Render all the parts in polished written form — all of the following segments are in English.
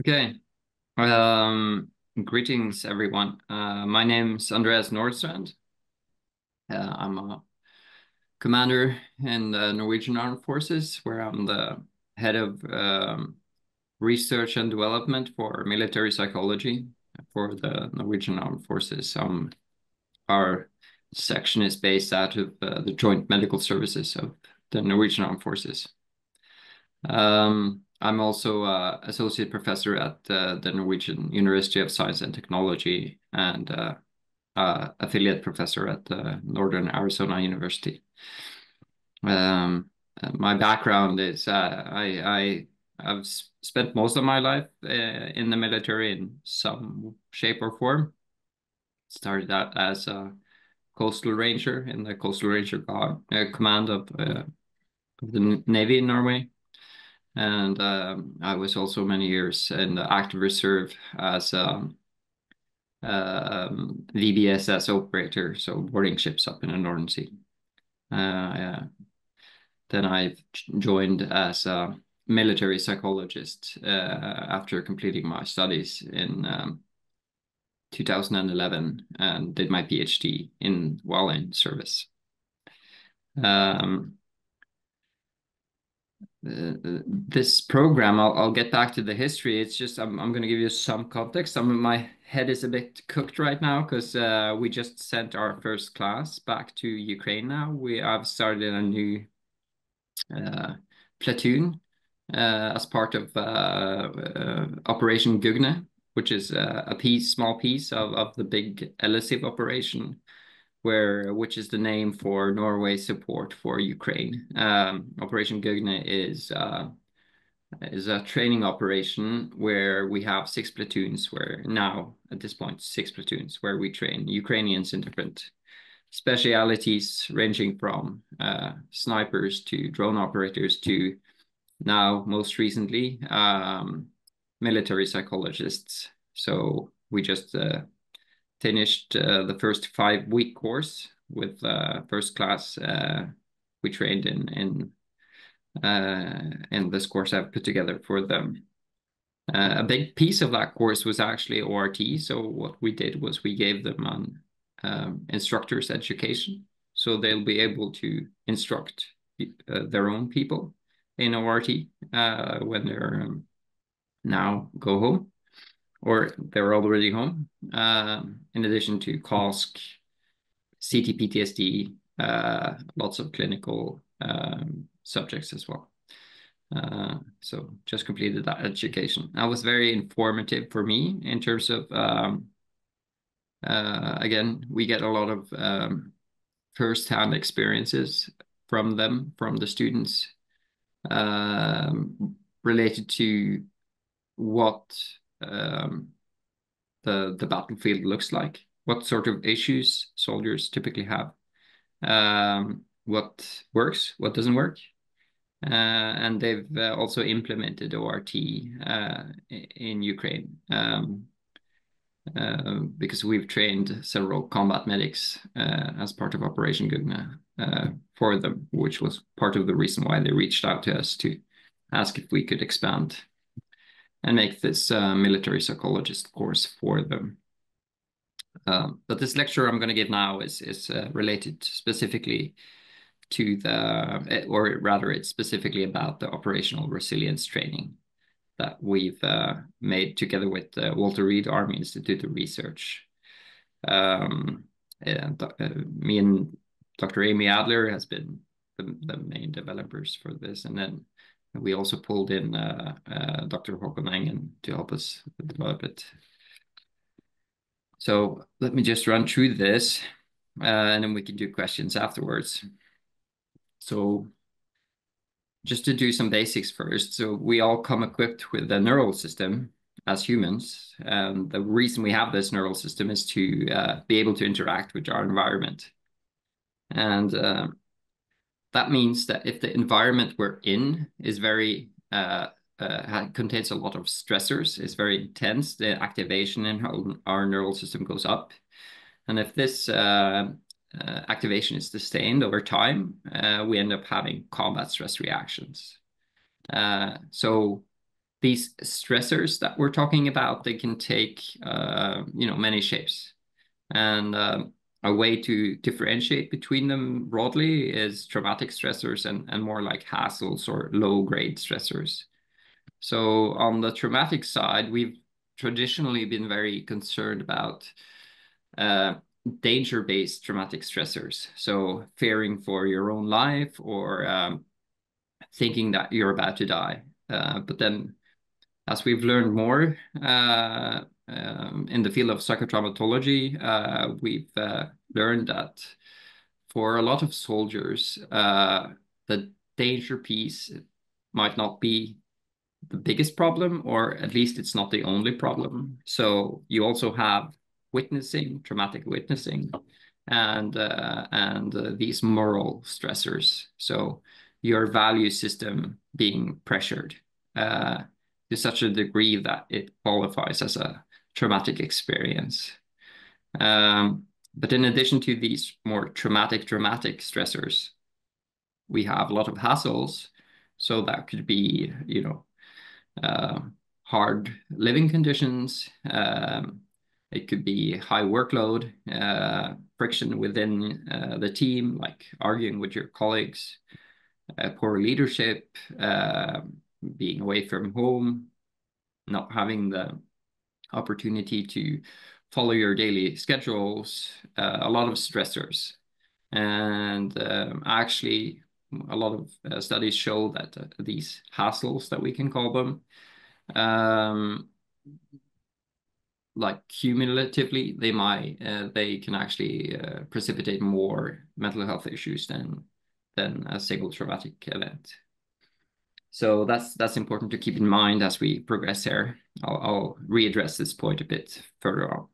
Okay. Um, Greetings, everyone. My name's Andreas Nordstrand. I'm a commander in the Norwegian Armed Forces, where I'm the head of research and development for military psychology for the Norwegian Armed Forces. Our section is based out of the Joint Medical Services of the Norwegian Armed Forces. I'm also associate professor at the Norwegian University of Science and Technology and affiliate professor at the Northern Arizona University. My background is I've spent most of my life in the military in some shape or form. Started out as a coastal ranger in the Coastal Ranger Command of the Navy in Norway. And I was also many years in the active reserve as a VBSS operator, so boarding ships up in the Northern Sea. Then I joined as a military psychologist after completing my studies in 2011 and did my PhD while in service. This program, I'll get back to the history. It's just I'm going to give you some context. My head is a bit cooked right now because we just sent our first class back to Ukraine now. I've started a new platoon as part of Operation Gugne, which is a small piece of the big elusive operation, which is the name for Norway's support for Ukraine. Operation Gugne is a training operation where we have 6 platoons, where now at this point 6 platoons where we train Ukrainians in different specialities ranging from snipers to drone operators to now most recently military psychologists. So we just finished the first 5-week course with first class we trained in this course I've put together for them. A big piece of that course was actually ORT. So what we did was we gave them an instructor's education. So they'll be able to instruct their own people in ORT when they're now go home, or they're already home, in addition to COSC, CT-PTSD, lots of clinical subjects as well. So just completed that education. That was very informative for me in terms of, again, we get a lot of first-hand experiences from the students, related to what the battlefield looks like, what sort of issues soldiers typically have, what works, what doesn't work. And they've also implemented ORT in Ukraine because we've trained several combat medics as part of Operation Gugne for them, which was part of the reason why they reached out to us to ask if we could expand and make this military psychologist course for them. But this lecture I'm going to give now is related specifically to or rather it's specifically about the operational resilience training that we've made together with Walter Reed Army Institute of Research. And me and Dr. Amy Adler has been the main developers for this. And then we also pulled in Dr. Håkon Engen to help us develop it. So let me just run through this and then we can do questions afterwards. So just to do some basics first. So we all come equipped with a neural system as humans. And the reason we have this neural system is to be able to interact with our environment. And that means that if the environment we're in is contains a lot of stressors, is very intense, the activation in our neural system goes up. And if this activation is sustained over time, we end up having combat stress reactions. So these stressors that we're talking about, they can take, many shapes. And a way to differentiate between them broadly is traumatic stressors and more like hassles or low-grade stressors. So on the traumatic side, we've traditionally been very concerned about uh, danger-based traumatic stressors. So fearing for your own life or thinking that you're about to die. But then as we've learned more in the field of psychotraumatology, we've learned that for a lot of soldiers, the danger piece might not be the biggest problem, or at least it's not the only problem. So you also have witnessing, traumatic witnessing, and these moral stressors. So your value system being pressured to such a degree that it qualifies as a traumatic experience. But in addition to these more dramatic stressors, we have a lot of hassles. So that could be, uh, hard living conditions. It could be high workload, friction within the team, like arguing with your colleagues, poor leadership, being away from home, not having the opportunity to follow your daily schedules, a lot of stressors. And actually, a lot of studies show that these hassles, that we can call them, like cumulatively, they can actually precipitate more mental health issues than a single traumatic event. So that's important to keep in mind as we progress here. I'll readdress this point a bit further on.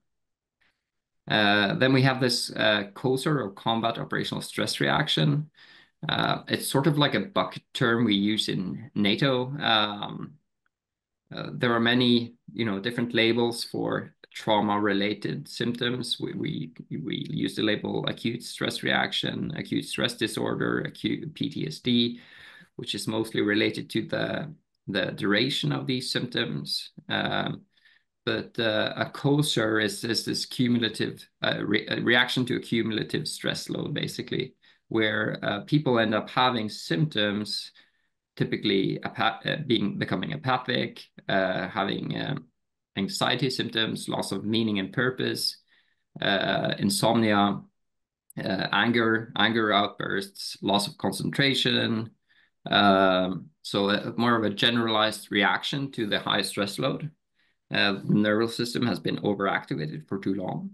Then we have this COSR, or combat operational stress reaction. It's sort of like a bucket term we use in NATO. There are many, different labels for trauma-related symptoms. We use the label acute stress reaction, acute stress disorder, acute PTSD, which is mostly related to the duration of these symptoms. But a COSR is this cumulative reaction to a cumulative stress load, basically, where people end up having symptoms, typically becoming apathic, having anxiety symptoms, loss of meaning and purpose, insomnia, anger outbursts, loss of concentration. So more of a generalized reaction to the high stress load. The nervous system has been overactivated for too long.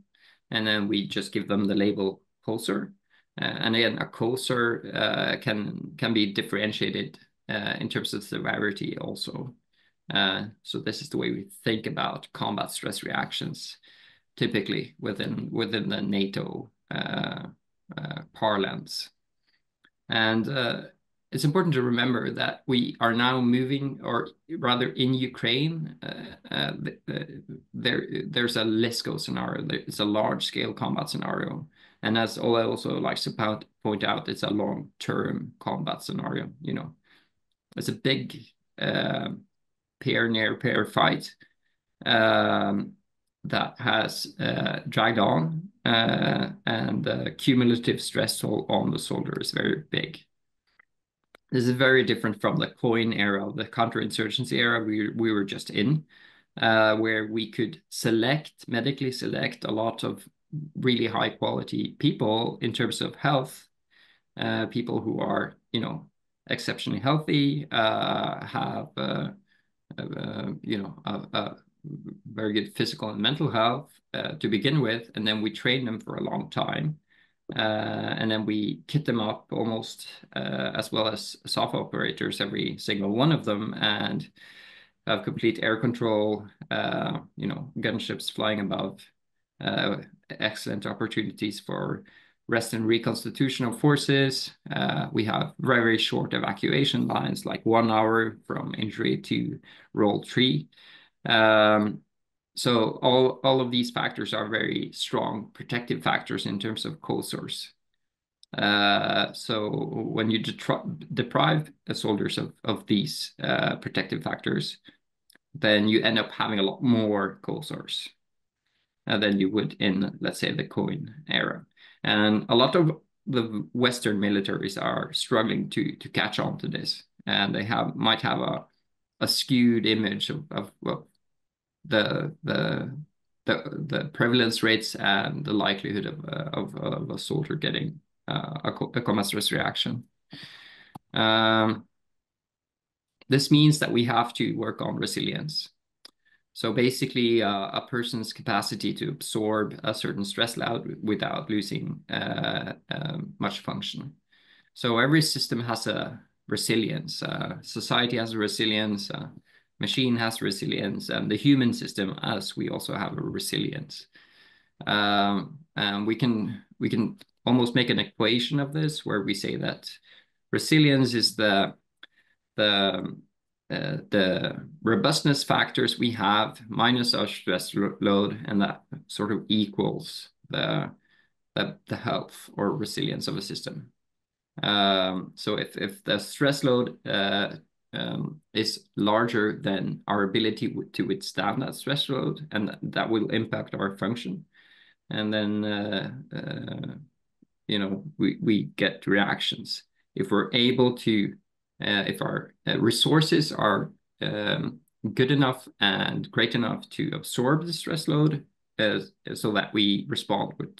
And then we just give them the label COSR. And again, a COSR can be differentiated in terms of severity also. So this is the way we think about combat stress reactions, typically within the NATO parlance. And it's important to remember that we are now moving, or rather in Ukraine, there's a LISCO scenario. It's a large-scale combat scenario. And as Oleh also likes to point out, it's a long-term combat scenario. It's a big pair-near-pair fight that has dragged on, and the cumulative stress toll on the soldier is very big. This is very different from the COIN era, the counterinsurgency era we were just in, where we could medically select a lot of really high quality people in terms of health, people who are, exceptionally healthy, have, a very good physical and mental health to begin with, and then we train them for a long time. And then we kit them up almost as well as SOF operators, every single one of them, and have complete air control, gunships flying above, excellent opportunities for rest and reconstitution of forces. We have very, very short evacuation lines, like 1 hour from injury to roll 3. So all of these factors are very strong protective factors in terms of COSRs. So when you deprive soldiers of these protective factors, then you end up having a lot more cold sores than you would in, let's say, the coin era. And a lot of the Western militaries are struggling to catch on to this, and they might have a skewed image of well, the prevalence rates and the likelihood of a soldier getting a coma stress reaction. This means that we have to work on resilience. So basically, a person's capacity to absorb a certain stress load without losing much function. So every system has a resilience. Society has a resilience. Machine has resilience, and the human system, as we also have a resilience. And we can almost make an equation of this where we say that resilience is the robustness factors we have minus our stress load, and that sort of equals the health or resilience of a system. So if the stress load is larger than our ability to withstand that stress load, and that will impact our function, and then you know, we get reactions. If we're able to if our resources are good enough and great enough to absorb the stress load, so that we respond with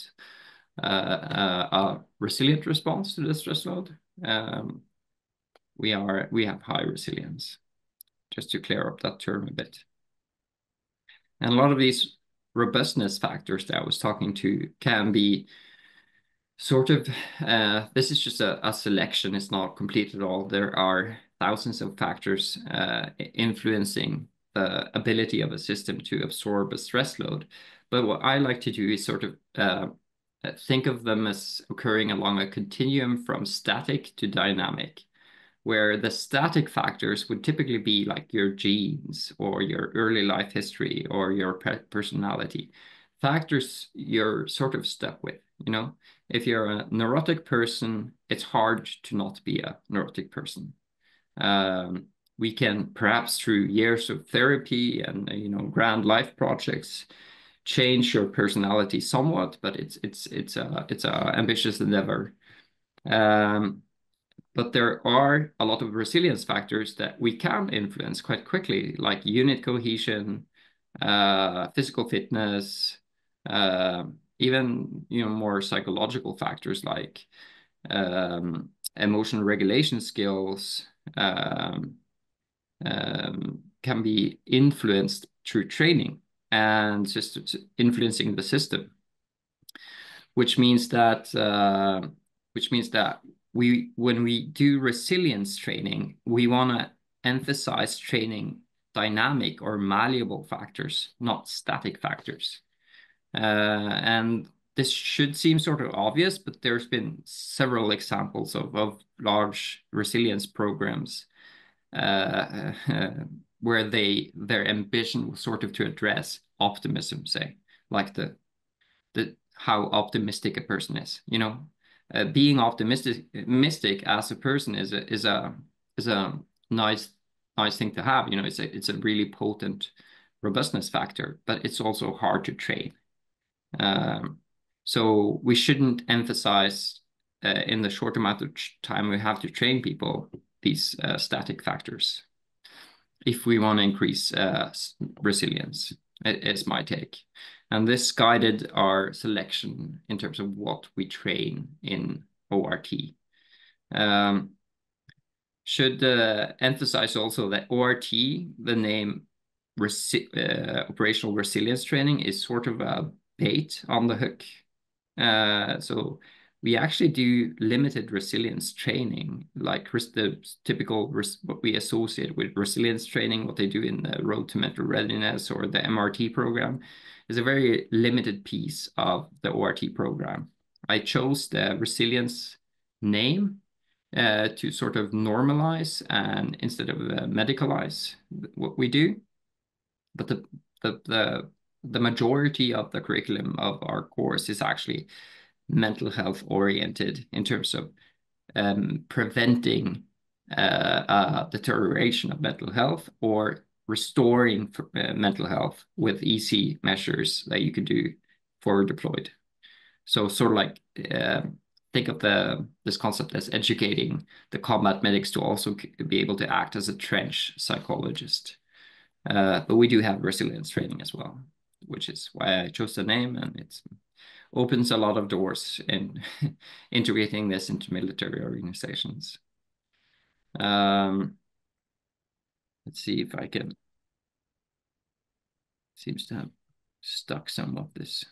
a resilient response to the stress load, we have high resilience. Just to clear up that term a bit. And a lot of these robustness factors that I was talking to can be sort of, this is just a selection. It's not complete at all. There are thousands of factors influencing the ability of a system to absorb a stress load. But what I like to do is sort of think of them as occurring along a continuum from static to dynamic, where the static factors would typically be like your genes or your early life history or your personality. Factors you're sort of stuck with, you know? If you're a neurotic person, it's hard to not be a neurotic person. We can perhaps through years of therapy and grand life projects change your personality somewhat, but it's a ambitious endeavor. But there are a lot of resilience factors that we can influence quite quickly, like unit cohesion, physical fitness, even more psychological factors like emotional regulation skills can be influenced through training and just influencing the system, which means that when we do resilience training, we want to emphasize training dynamic or malleable factors, not static factors. And this should seem sort of obvious, but there's been several examples of large resilience programs where their ambition was sort of to address optimism, say, like the how optimistic a person is. Being optimistic as a person is a nice thing to have. It's a really potent robustness factor, but it's also hard to train. So we shouldn't emphasize in the short amount of time we have to train people these static factors if we want to increase resilience. It's my take. And this guided our selection in terms of what we train in ORT. Should emphasize also that ORT, the name operational resilience training, is sort of a bait on the hook. So we actually do limited resilience training, like the typical what we associate with resilience training, what they do in the Road to Mental Readiness or the MRT program, is a very limited piece of the ORT program. I chose the resilience name to sort of normalize and instead of medicalize what we do. But the majority of the curriculum of our course is actually mental health oriented in terms of preventing deterioration of mental health or restoring mental health with easy measures that you could do forward deployed. So sort of like think of this concept as educating the combat medics to also be able to act as a trench psychologist. But we do have resilience training as well, which is why I chose the name, and it opens a lot of doors in integrating this into military organizations. Let's see if I can. Seems to have stuck some of this.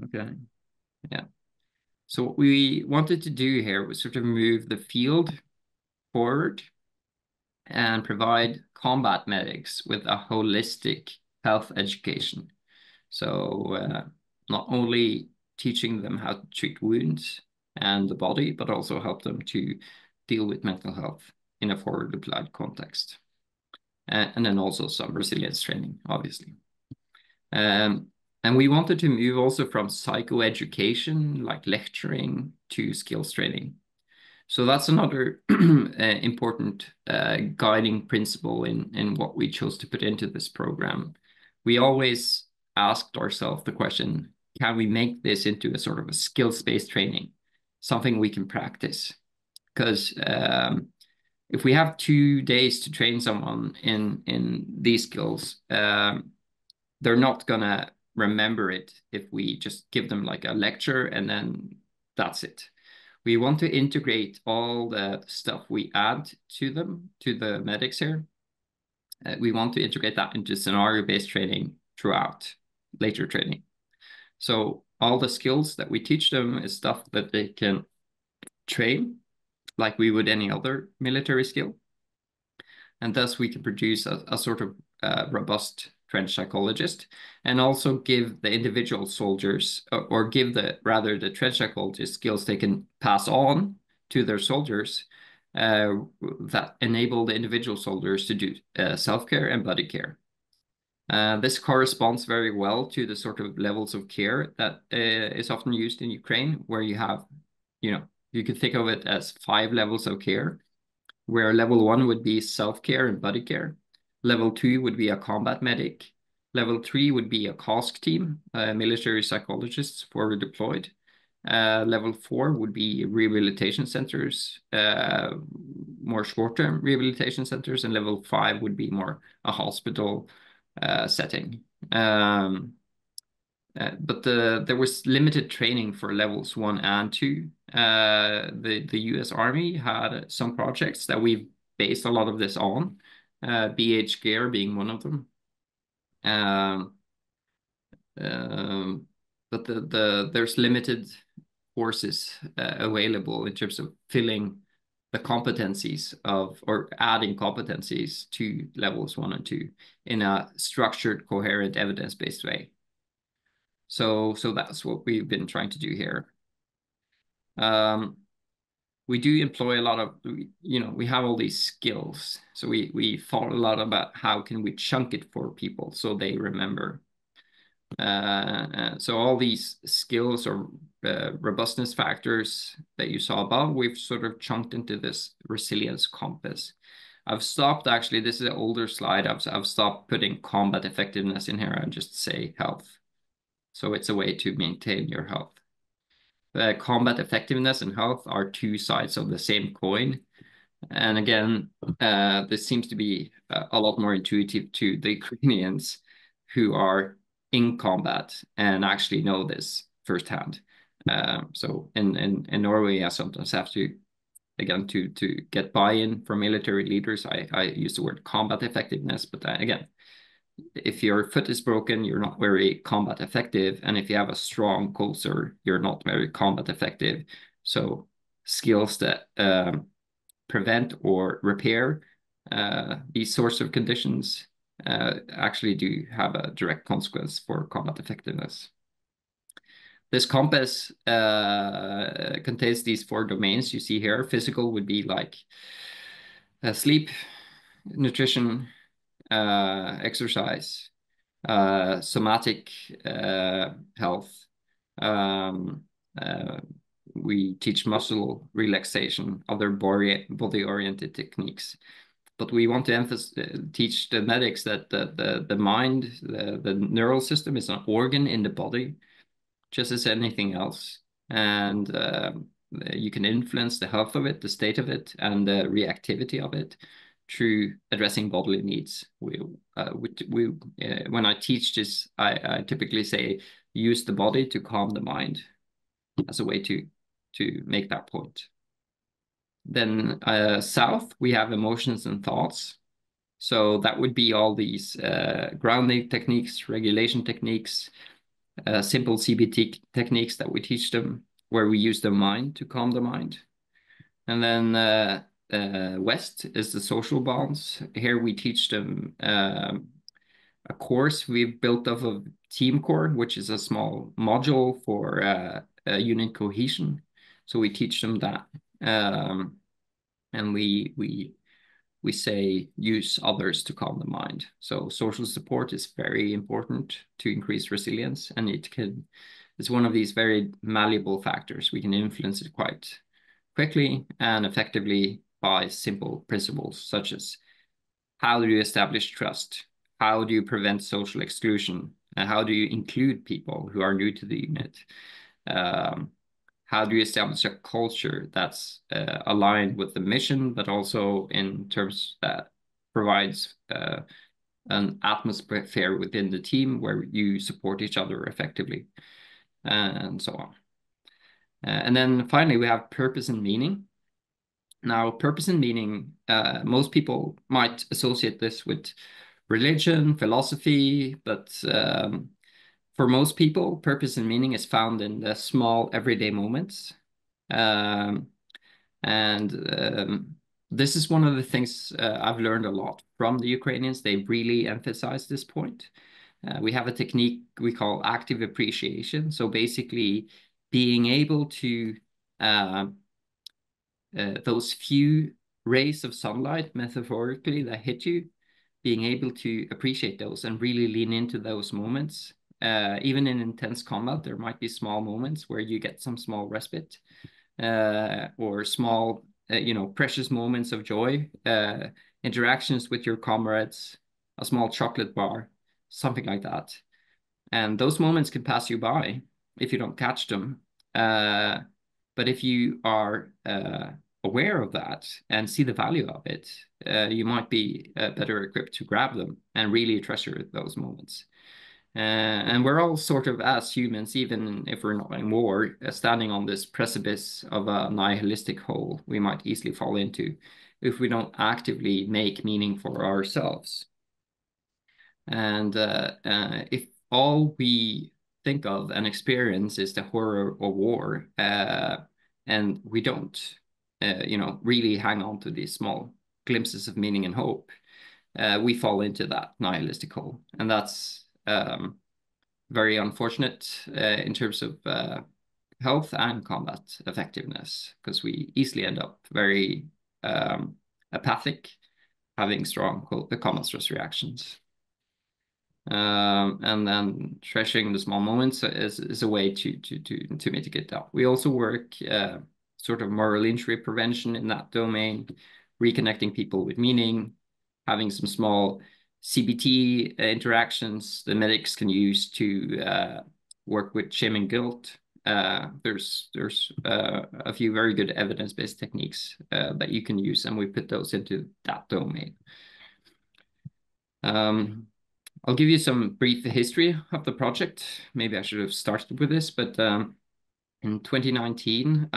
Okay, yeah. So what we wanted to do here was sort of move the field forward and provide combat medics with a holistic health education. So not only teaching them how to treat wounds and the body, but also help them to deal with mental health in a forward applied context. And then also some resilience training, obviously. And we wanted to move also from psychoeducation, like lecturing, to skills training. So that's another important guiding principle in what we chose to put into this program. We always asked ourselves the question, can we make this into a sort of a skills-based training, something we can practice? Because if we have 2 days to train someone in these skills, they're not gonna remember it if we just give them like a lecture and then that's it. We want to integrate all the stuff we add to them, to the medics here. We want to integrate that into scenario-based training throughout later training. So all the skills that we teach them is stuff that they can train like we would any other military skill. And thus we can produce a sort of robust trench psychologist, and also give the individual soldiers, or give rather the trench psychologist skills they can pass on to their soldiers that enable the individual soldiers to do self-care and body care. This corresponds very well to the sort of levels of care that is often used in Ukraine, where you have, you could think of it as 5 levels of care, where level 1 would be self-care and body care. Level 2 would be a combat medic. Level 3 would be a CASC team, military psychologists forward deployed. Level 4 would be rehabilitation centers, more short-term rehabilitation centers, and level 5 would be more a hospital setting. But there was limited training for levels 1 and 2. The US Army had some projects that we've based a lot of this on, BH Gear being one of them. But there's limited courses available in terms of filling the competencies or adding competencies to levels 1 and 2 in a structured, coherent, evidence-based way. So that's what we've been trying to do here. We do employ a lot of, we have all these skills. So we thought a lot about how can we chunk it for people so they remember. So all these skills or robustness factors that you saw above, we've sort of chunked into this resilience compass. I've stopped, actually, this is an older slide. I've stopped putting combat effectiveness in here and just say health. So it's a way to maintain your health. Combat effectiveness and health are 2 sides of the same coin. And again, this seems to be a lot more intuitive to the Ukrainians who are in combat and actually know this firsthand. So in Norway, I sometimes have to, again, to get buy-in from military leaders, I use the word combat effectiveness, but again, if your foot is broken, you're not very combat effective. And if you have a strong culture, you're not very combat effective. So skills that prevent or repair these sorts of conditions actually do have a direct consequence for combat effectiveness. This compass contains these 4 domains you see here. Physical would be like sleep, nutrition, exercise, somatic health. Um, we teach muscle relaxation, other body-oriented techniques. But we want to teach the medics that the mind, the neural system is an organ in the body, just as anything else. And you can influence the health of it, the state of it, and the reactivity of it through addressing bodily needs. When I teach this, I typically say, use the body to calm the mind as a way to make that point. Then south, we have emotions and thoughts. So that would be all these grounding techniques, regulation techniques, simple CBT techniques that we teach them, where we use the mind to calm the mind. And then west is the social bonds. Here we teach them a course we've built off of Team Core, which is a small module for unit cohesion. So we teach them that. And we say use others to calm the mind. So social support is very important to increase resilience, and it's one of these very malleable factors. We can influence it quite quickly and effectively by simple principles such as how do you establish trust? How do you prevent social exclusion? And how do you include people who are new to the unit? How do you establish a culture that's aligned with the mission, but also in terms that provides an atmosphere within the team where you support each other effectively, and so on. And then finally, we have purpose and meaning. Now, purpose and meaning, most people might associate this with religion, philosophy, but for most people, purpose and meaning is found in the small everyday moments. This is one of the things I've learned a lot from the Ukrainians. They really emphasize this point. We have a technique we call active appreciation. So basically being able to, those few rays of sunlight, metaphorically, that hit you, being able to appreciate those and really lean into those moments. Even in intense combat, there might be small moments where you get some small respite, or small, precious moments of joy, interactions with your comrades, a small chocolate bar, something like that. And those moments can pass you by if you don't catch them. But if you are aware of that and see the value of it, you might be better equipped to grab them and really treasure those moments. And we're all sort of, as humans, even if we're not in war, standing on this precipice of a nihilistic hole we might easily fall into if we don't actively make meaning for ourselves. And if all we think of and experience is the horror of war, and we don't, really hang on to these small glimpses of meaning and hope, we fall into that nihilistic hole. And that's very unfortunate in terms of health and combat effectiveness, because we easily end up very apathic, having strong combat stress reactions. And then treasuring the small moments is a way to mitigate that. We also work sort of moral injury prevention in that domain, reconnecting people with meaning, having some small CBT interactions the medics can use to work with shame and guilt. There's a few very good evidence-based techniques that you can use, and we put those into that domain. I'll give you some brief history of the project. Maybe I should have started with this, but in 2019,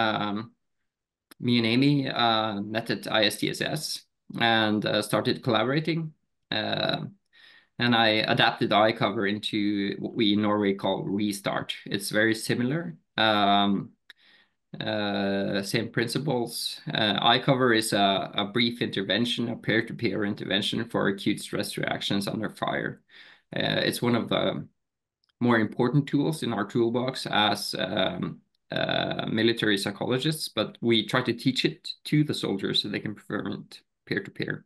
me and Amy met at ISTSS and started collaborating. And I adapted iCover into what we in Norway call Restart. It's very similar. Same principles. iCover is a brief intervention, a peer-to-peer intervention for acute stress reactions under fire. It's one of the more important tools in our toolbox as military psychologists, but we try to teach it to the soldiers so they can perform it peer-to-peer.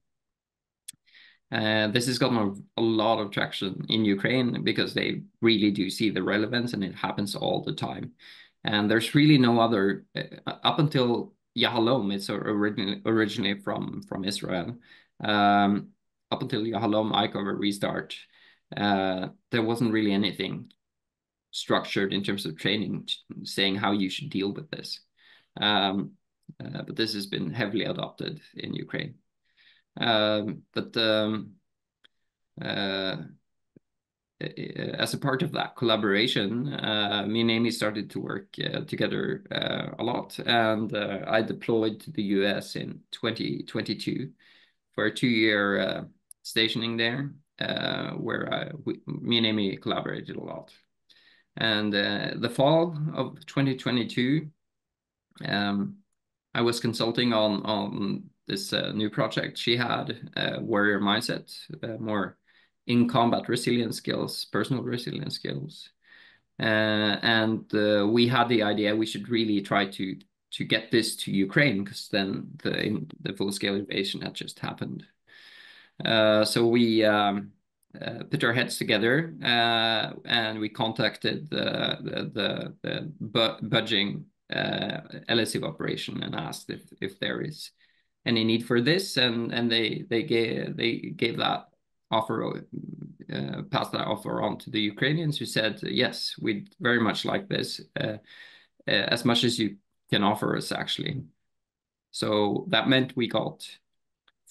This has gotten a lot of traction in Ukraine because they really do see the relevance, and it happens all the time. And there's really no other up until Yahalom. It's originally from Israel. Up until Yahalom, Icon Restart, there wasn't really anything structured in terms of training saying how you should deal with this. But this has been heavily adopted in Ukraine. As a part of that collaboration, me and Amy started to work together a lot, and I deployed to the US in 2022 for a 2-year stationing there, where me and Amy collaborated a lot. And the fall of 2022, I was consulting on this new project she had, Warrior Mindset, more in combat resilience skills, personal resilience skills. And we had the idea we should really try to get this to Ukraine, because then the full-scale invasion had just happened. So we put our heads together, and we contacted the budging LSIV operation and asked if there is any need for this, and they gave that offer, passed that offer on to the Ukrainians, who said yes, we'd very much like this, as much as you can offer us, actually. So that meant we got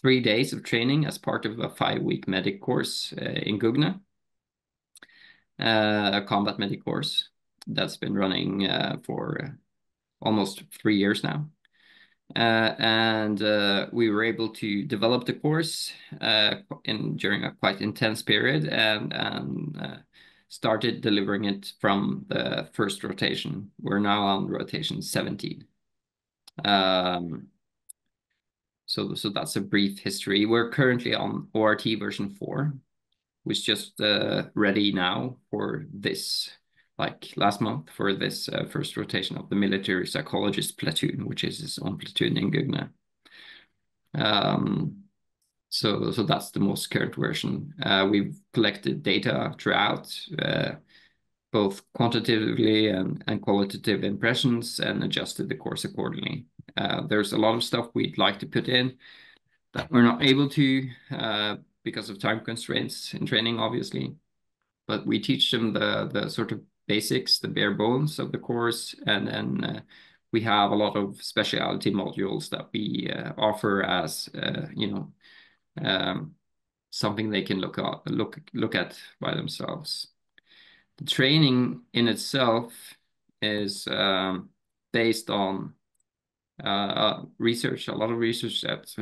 3 days of training as part of a 5-week medic course in Gugne, a combat medic course that's been running for almost 3 years now. And we were able to develop the course during a quite intense period, and started delivering it from the first rotation. We're now on rotation 17. So that's a brief history. We're currently on ORT version 4, which is just ready now for this, like last month, for this first rotation of the military psychologist platoon, which is its own platoon in Gugne. So that's the most current version. We've collected data throughout, both quantitatively and qualitative impressions, and adjusted the course accordingly. There's a lot of stuff we'd like to put in that we're not able to because of time constraints in training, obviously. But we teach them the sort of basics, the bare bones of the course, and then we have a lot of specialty modules that we offer as something they can look at by themselves. The training in itself is based on research, a lot of research that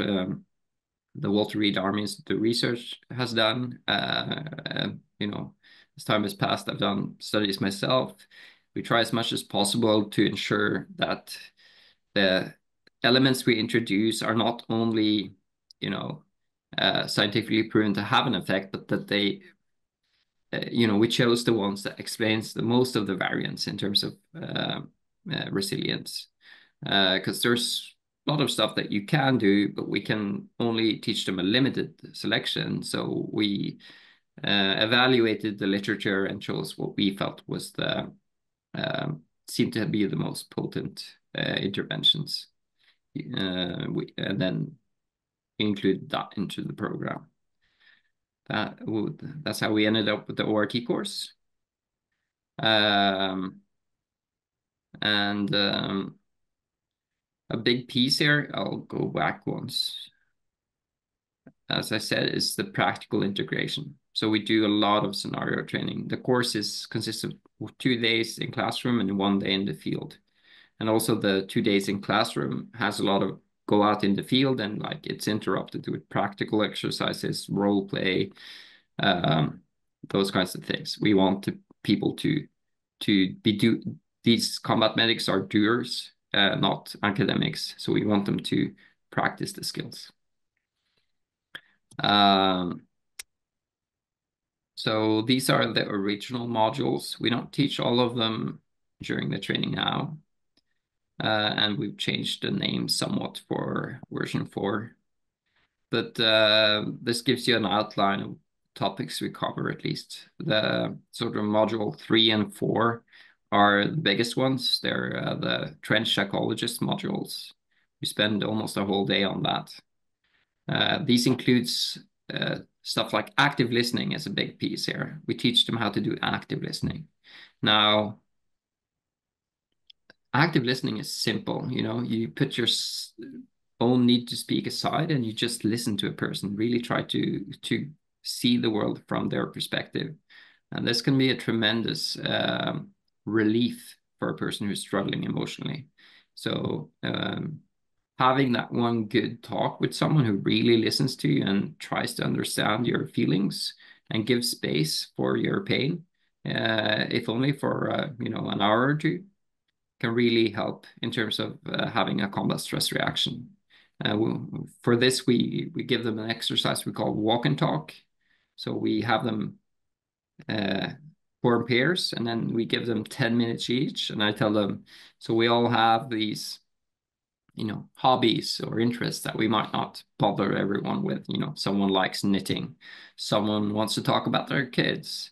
the Walter Reed Army Institute research has done. As time has passed, I've done studies myself. We try as much as possible to ensure that the elements we introduce are not only, scientifically proven to have an effect, but that they, we chose the ones that explains the most of the variance in terms of resilience. Because there's a lot of stuff that you can do, but we can only teach them a limited selection. So we evaluated the literature and chose what we felt was seemed to be the most potent interventions. And then include that into the program. That's how we ended up with the ORT course. A big piece here, I'll go back once. As I said, is the practical integration. So we do a lot of scenario training. The course consists of 2 days in classroom and 1 day in the field. And also the 2 days in classroom has a lot of go out in the field, and like it's interrupted with practical exercises, role play, those kinds of things. We want people these combat medics are doers, not academics. So we want them to practice the skills. So these are the original modules. We don't teach all of them during the training now. And we've changed the name somewhat for version 4. But this gives you an outline of topics we cover at least. The sort of module 3 and 4 are the biggest ones. They're the trench psychologist modules. We spend almost a whole day on that. These includes stuff like active listening is a big piece here. We teach them how to do active listening. Now, active listening is simple. You put your own need to speak aside and you just listen to a person, really try to see the world from their perspective. And this can be a tremendous relief for a person who's struggling emotionally. So having that one good talk with someone who really listens to you and tries to understand your feelings and give space for your pain, if only for an hour or two, can really help in terms of having a combat stress reaction. For this, we give them an exercise we call walk and talk. So we have them form pairs, and then we give them 10 minutes each. And I tell them, so we all have these, hobbies or interests that we might not bother everyone with. Someone likes knitting, someone wants to talk about their kids.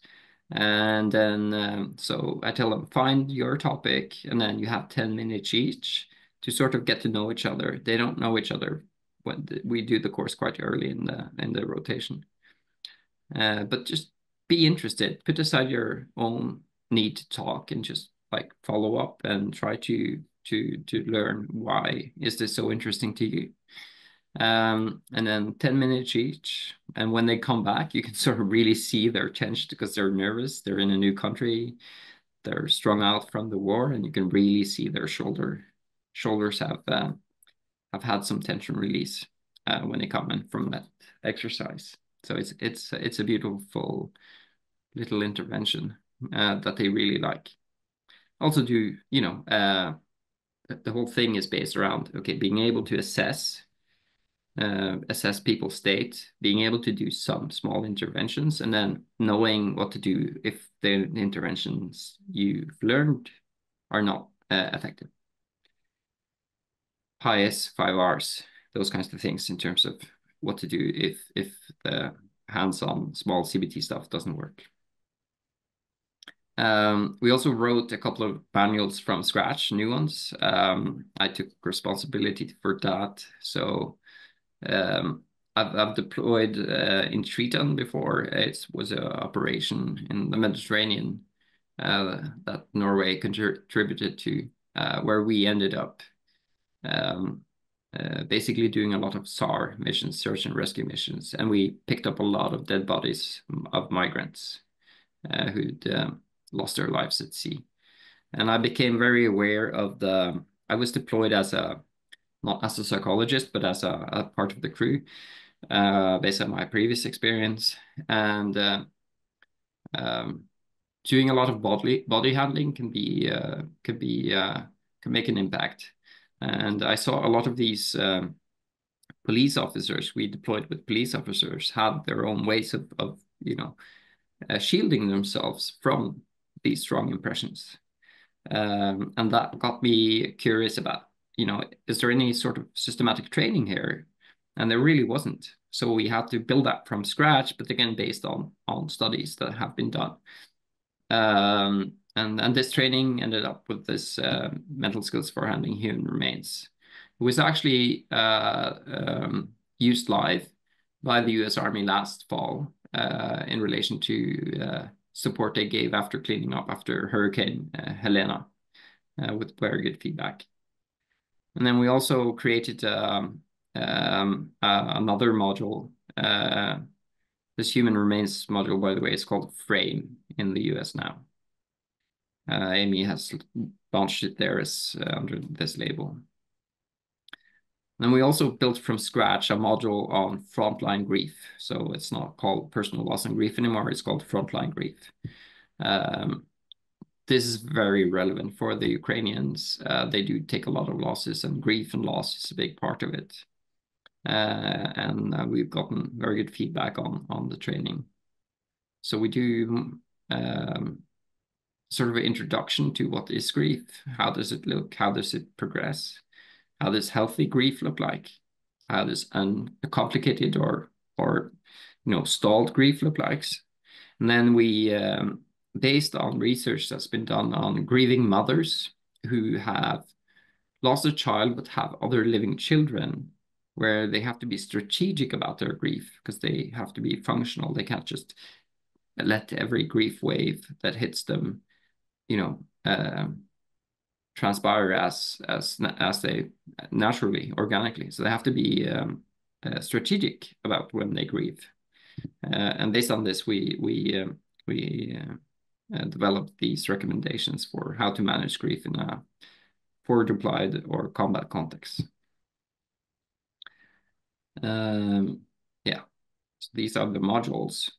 And then, so I tell them, find your topic, and then you have 10 minutes each to sort of get to know each other. They don't know each other when we do the course quite early in the rotation. But just be interested, put aside your own need to talk and just like follow up and try to learn why is this so interesting to you. And then 10 minutes each. And when they come back, you can sort of really see they're tensed because they're nervous. They're in a new country. They're strung out from the war, and you can really see their shoulders have had some tension release when they come in from that exercise. So it's a beautiful little intervention that they really like. Also do, the whole thing is based around, okay, being able to assess people's state, being able to do some small interventions, and then knowing what to do if the interventions you've learned are not effective. PIAS, 5 Rs, those kinds of things in terms of what to do if the hands-on small CBT stuff doesn't work. We also wrote a couple of manuals from scratch, new ones. I took responsibility for that. So I've deployed in Triton before. It was an operation in the Mediterranean that Norway contributed to, where we ended up basically doing a lot of SAR missions, search and rescue missions, and we picked up a lot of dead bodies of migrants who'd lost their lives at sea. And I became very aware of I was deployed not as a psychologist, but as a part of the crew, based on my previous experience. And doing a lot of body handling can make an impact. And I saw a lot of these police officers we deployed with police officers had their own ways of shielding themselves from these strong impressions. And that got me curious about, is there any sort of systematic training here? And there really wasn't. So we had to build that from scratch, but again, based on studies that have been done. And this training ended up with this mental skills for handling human remains. It was actually used live by the US Army last fall in relation to support they gave after cleaning up after Hurricane Helena with very good feedback. And then we also created another module. This human remains module, by the way, is called FRAME in the US now. Amy has launched it there under this label. And we also built from scratch a module on frontline grief. So it's not called personal loss and grief anymore. It's called frontline grief. This is very relevant for the Ukrainians. They do take a lot of losses, and grief and loss is a big part of it. And we've gotten very good feedback on the training. So we do sort of an introduction to what is grief, how does it look, how does it progress, how does healthy grief look like, how does a complicated or stalled grief look like. And then we, based on research that's been done on grieving mothers who have lost a child but have other living children, where they have to be strategic about their grief because they have to be functional. They can't just let every grief wave that hits them, transpire as they naturally, organically. So they have to be strategic about when they grieve. And based on this, we developed these recommendations for how to manage grief in a forward applied or combat context. Yeah, so these are the modules.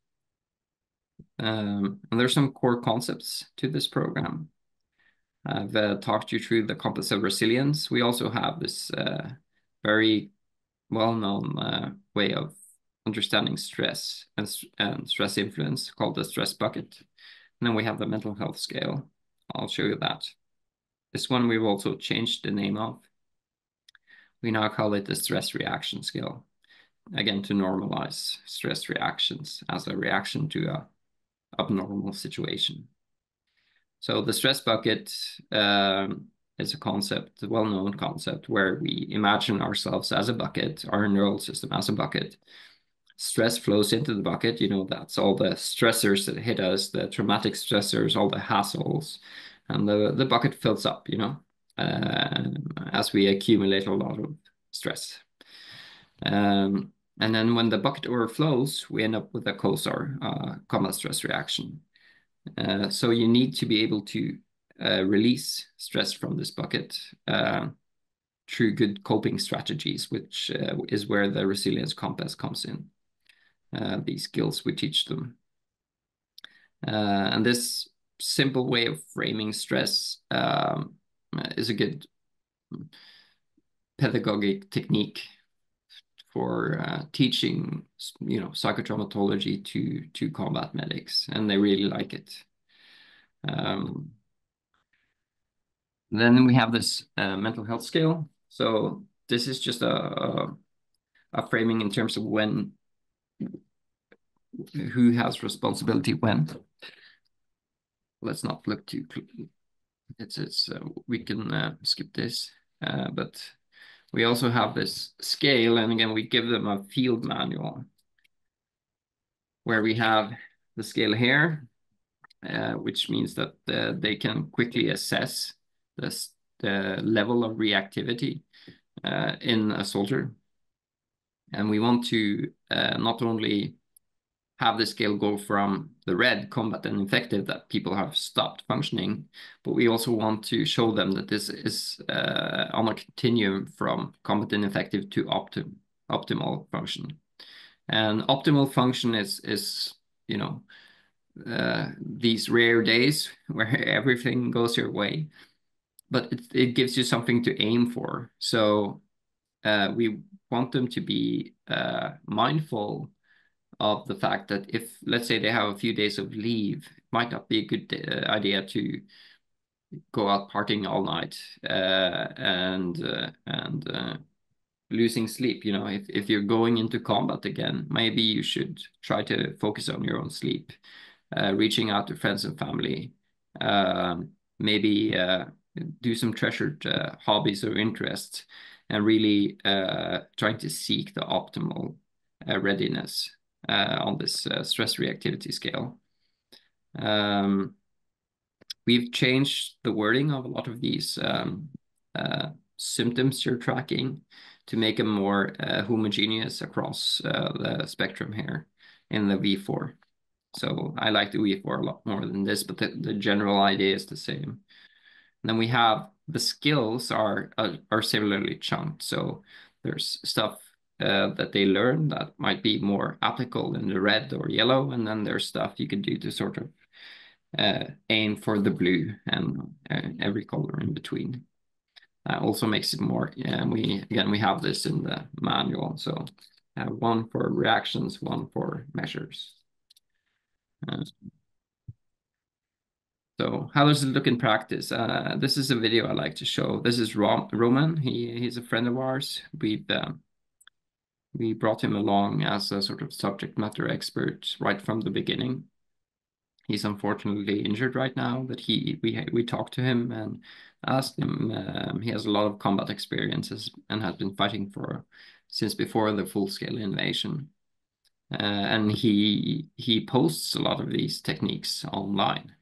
And there's some core concepts to this program. I've talked you through the compass of resilience. We also have this very well-known way of understanding stress and stress influence called the stress bucket. And then we have the mental health scale. I'll show you that. This one we've also changed the name of. We now call it the stress reaction scale. Again, to normalize stress reactions as a reaction to a abnormal situation. So the stress bucket is a concept, a well-known concept, where we imagine ourselves as a bucket, our neural system as a bucket. Stress flows into the bucket, that's all the stressors that hit us, the traumatic stressors, all the hassles, and the bucket fills up, as we accumulate a lot of stress. And then when the bucket overflows, we end up with a COSAR, combat stress reaction. So you need to be able to release stress from this bucket through good coping strategies, which is where the resilience compass comes in. These skills we teach them. And this simple way of framing stress is a good pedagogic technique for teaching, psychotraumatology to combat medics, and they really like it. Then we have this mental health scale. So this is just a framing in terms of who has responsibility when. Let's not look too closely. We can skip this, but we also have this scale, and again, we give them a field manual where we have the scale here, which means that they can quickly assess the level of reactivity in a soldier. And we want to not only have the scale go from the red, combat and effective, that people have stopped functioning, but we also want to show them that this is on a continuum from combat and effective to optimal function. And optimal function is these rare days where everything goes your way, but it gives you something to aim for. So we want them to be mindful of the fact that if, let's say, they have a few days of leave, it might not be a good idea to go out partying all night and losing sleep. If you're going into combat again, maybe you should try to focus on your own sleep, reaching out to friends and family, maybe do some treasured hobbies or interests, and really trying to seek the optimal readiness on this stress reactivity scale. We've changed the wording of a lot of these symptoms you're tracking to make them more homogeneous across the spectrum here in the V4. So I like the V4 a lot more than this, but the general idea is the same. And then we have the skills are similarly chunked. So there's stuff that they learn that might be more applicable in the red or yellow, and then there's stuff you can do to sort of aim for the blue and every color in between. Also makes it more, we have this in the manual. So one for reactions, one for measures. So how does it look in practice? This is a video I like to show. This is Roman. He's a friend of ours. We brought him along as a sort of subject matter expert right from the beginning. He's unfortunately injured right now, but we talked to him and asked him. He has a lot of combat experiences and has been fighting since before the full-scale invasion. And he posts a lot of these techniques online.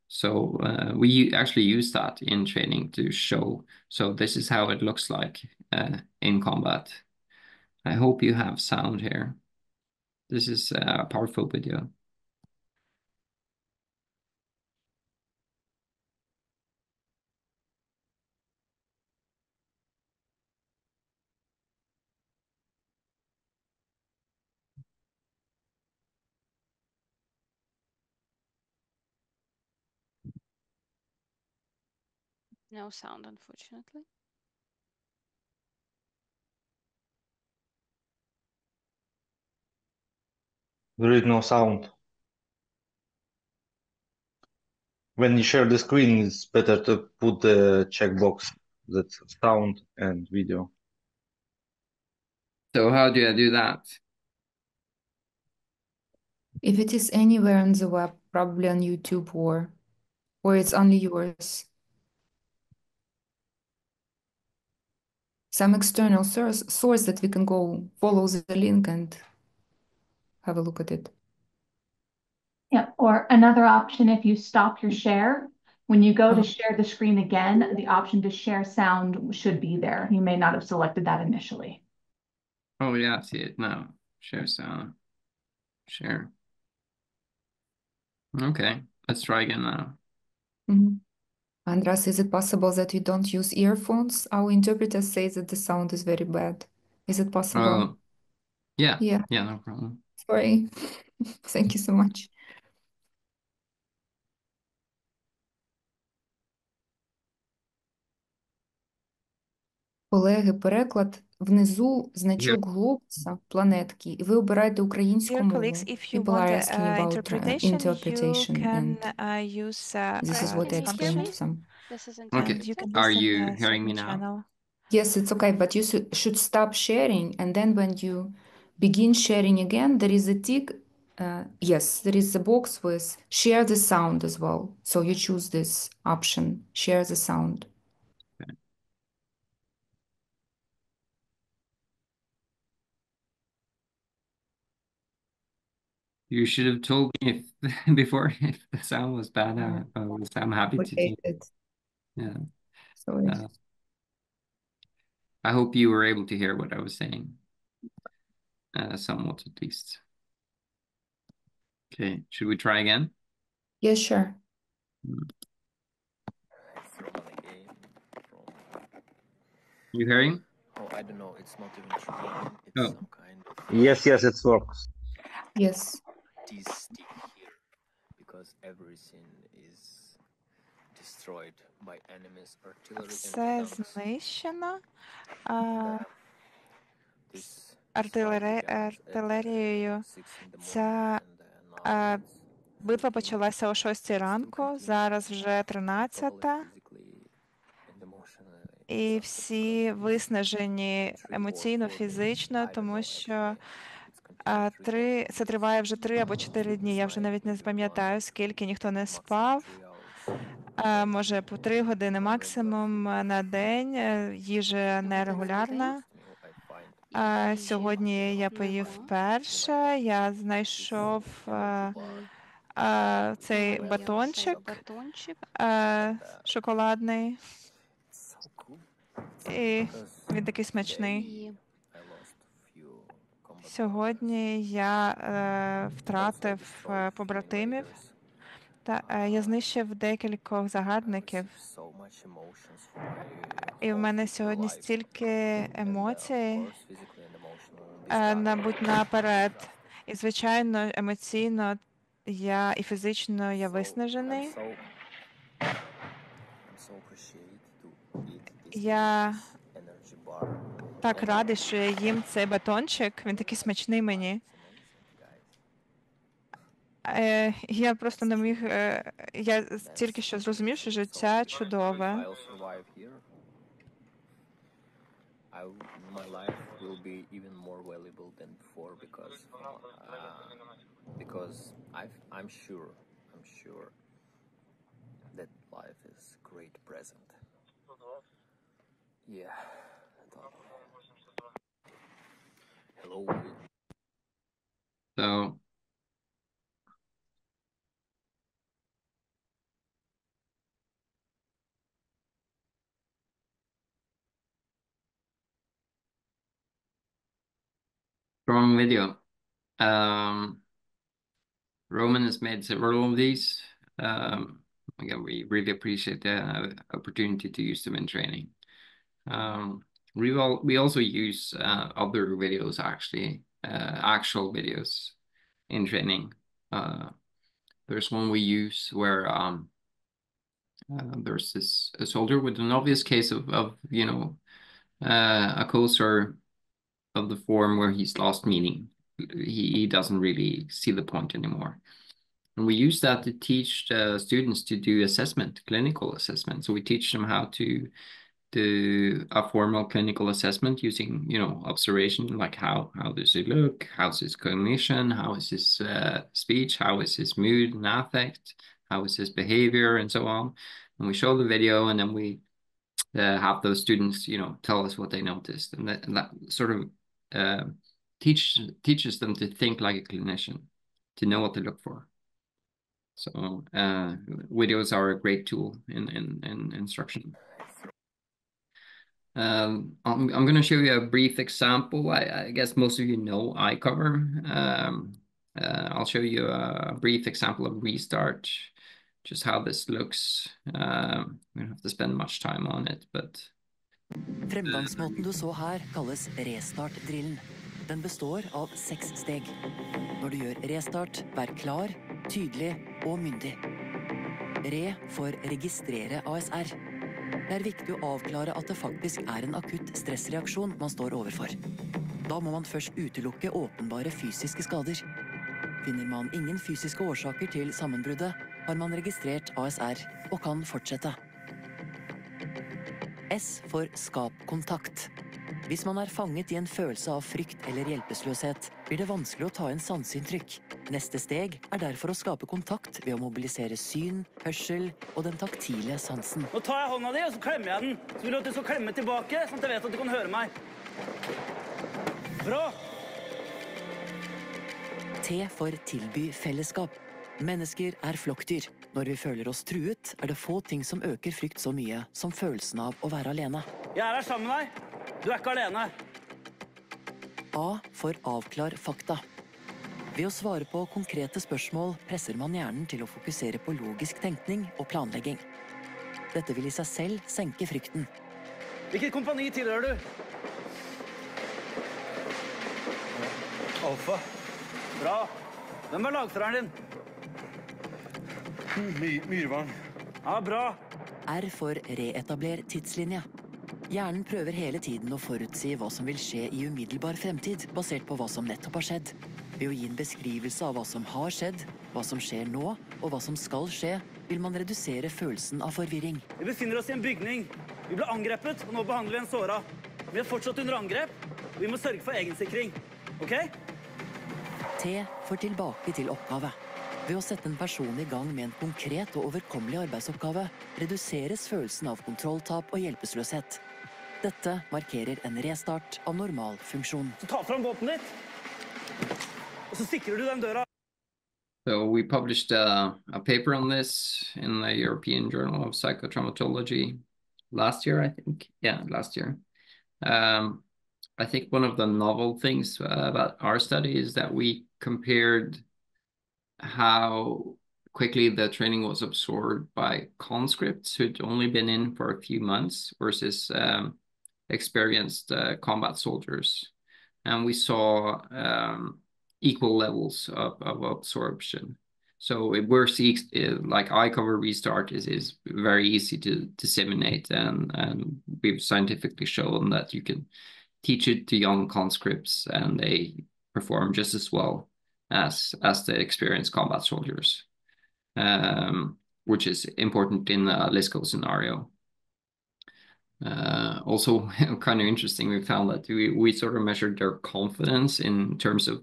So we actually use that in training to show. So this is how it looks like in combat. I hope you have sound here. This is a powerful video. No sound, unfortunately. There is no sound. When you share the screen, it's better to put the checkbox that's sound and video. So how do I do that? If it is anywhere on the web, probably on YouTube or it's only yours. Some external source that we can go follow the link and have a look at it. Yeah, or another option, if you stop your share, when you go to share the screen again, the option to share sound should be there. You may not have selected that initially. Oh yeah, I see it now. Share sound. Share. Okay, let's try again now. Andras, is it possible that you don't use earphones? Our interpreter says that the sound is very bad. Is it possible? Yeah. Yeah. Yeah, no problem. Sorry. Thank you so much. Колеги, переклад внизу значок глобуса, планетки, і ви обираєте українську мову. People are asking about interpretation and this is what I explained to them. Okay, are you hearing me now? Yes, it's okay, but you should stop sharing, and then when you begin sharing again, there is a tick. Yes, there is a box with share the sound as well. So you choose this option, share the sound. Okay. You should have told me if before if the sound was bad. I'm happy to do it. Yeah. Sorry. I hope you were able to hear what I was saying. Somewhat at least. Okay, should we try again? Yeah, sure. You hearing? Oh, I don't know. It's not even training. It's some kind of. Yes, it works. Yes. This stick here, because everything is destroyed by enemies' artillery and Все tanks. знищено This артилерією. Ця битва почалася о 6 ранку, зараз вже 13. І всі виснажені емоційно, фізично, тому що це триває вже 3 або 4 дні. Я вже навіть не пам'ятаю, скільки ніхто не спав. Може, по 3 години максимум на день. Їжа нерегулярна. Сьогодні я поїв вперше. Я знайшов цей батончик шоколадний. І він такий смачний. Сьогодні я втратив побратимів. Я знищив декількох загарбників. І в мене сьогодні стільки емоцій, мабуть, наперед. І, звичайно, емоційно і фізично я виснажений. Я так радий, що я їм цей батончик, він такий смачний мені. Я просто не міг, я тільки що зрозумів, що життя чудове. will be even more valuable than before because I'm sure that life is great present. Yeah, totally. Hello. So from video. Roman has made several of these. Again, we really appreciate the opportunity to use them in training. We also use other videos, actually, actual videos in training. There's one we use where there's a soldier with an obvious case of you know, a coaster of the form where he's lost meaning. He doesn't really see the point anymore. And we use that to teach the students to do assessment, clinical assessment. So we teach them how to do a formal clinical assessment using, you know, observation, like how does it look, how's his cognition, how is his speech, how is his mood and affect, how is his behavior, and so on. And we show the video, and then we have those students, you know, tell us what they noticed, and that sort of teaches them to think like a clinician, to know what to look for. So videos are a great tool in instruction. I'm going to show you a brief example. I guess most of you know iCover. I'll show you a brief example of Restart, just how this looks. We don't have to spend much time on it, but... Fremgangsmåten du så her kalles restart-drillen. Den består av 6 steg. Når du gjør restart, vær klar, tydelig og myndig. Re for registrere ASR. Det viktig å avklare at det faktisk en akutt stressreaksjon man står overfor. Da må man først utelukke åpenbare fysiske skader. Finner man ingen fysiske årsaker til sammenbruddet, har man registrert ASR og kan fortsette. S for skap kontakt. Hvis man fanget I en følelse av frykt eller hjelpeløshet, blir det vanskelig å ta inn sanseinntrykk. Neste steg derfor å skape kontakt ved å mobilisere syn, hørsel og den taktile sansen. Nå tar jeg hånda di, og så klemmer jeg den. Så vil du at du skal klemme tilbake, sånn at jeg vet at du kan høre meg. Bra! T for tilby fellesskap. Mennesker flokkdyr. Når vi føler oss truet, det få ting som øker frykt så mye som følelsen av å være alene. Jeg her sammen med deg. Du ikke alene. A for avklar fakta. Ved å svare på konkrete spørsmål presser man hjernen til å fokusere på logisk tenkning og planlegging. Dette vil I seg selv senke frykten. Hvilket kompani tilhører du? Alfa. Bra. Hvem lagføreren din? Myrvang. Ja, bra. R for reetabler tidslinje. Hjernen prøver hele tiden å forutsi hva som vil skje I umiddelbar fremtid, basert på hva som nettopp har skjedd. Ved å gi en beskrivelse av hva som har skjedd, hva som skjer nå, og hva som skal skje, vil man redusere følelsen av forvirring. Vi befinner oss I en bygning. Vi ble angrepet, og nå behandler vi en såra. Vi fortsatt under angrep, og vi må sørge for egensikring. Ok? T for tilbake til oppgave. Ved å sette en person I gang med en konkret og overkommelig arbeidsoppgave, reduseres følelsen av kontrolltap og hjelpeløshet. Dette markerer en restart av normal funksjon. Så ta fram våpenet ditt, og så sikrer du den døra. So we published a paper on this in the European Journal of Psychotraumatology last year, I think. Yeah, last year. I think one of the novel things about our study is that we compared how quickly the training was absorbed by conscripts who'd only been in for a few months versus experienced combat soldiers. And we saw equal levels of absorption. So it works like iCover Restart is very easy to disseminate, and we've scientifically shown that you can teach it to young conscripts and they perform just as well as the experienced combat soldiers, which is important in the LISCO scenario. Also, kind of interesting, we found that we sort of measured their confidence in terms of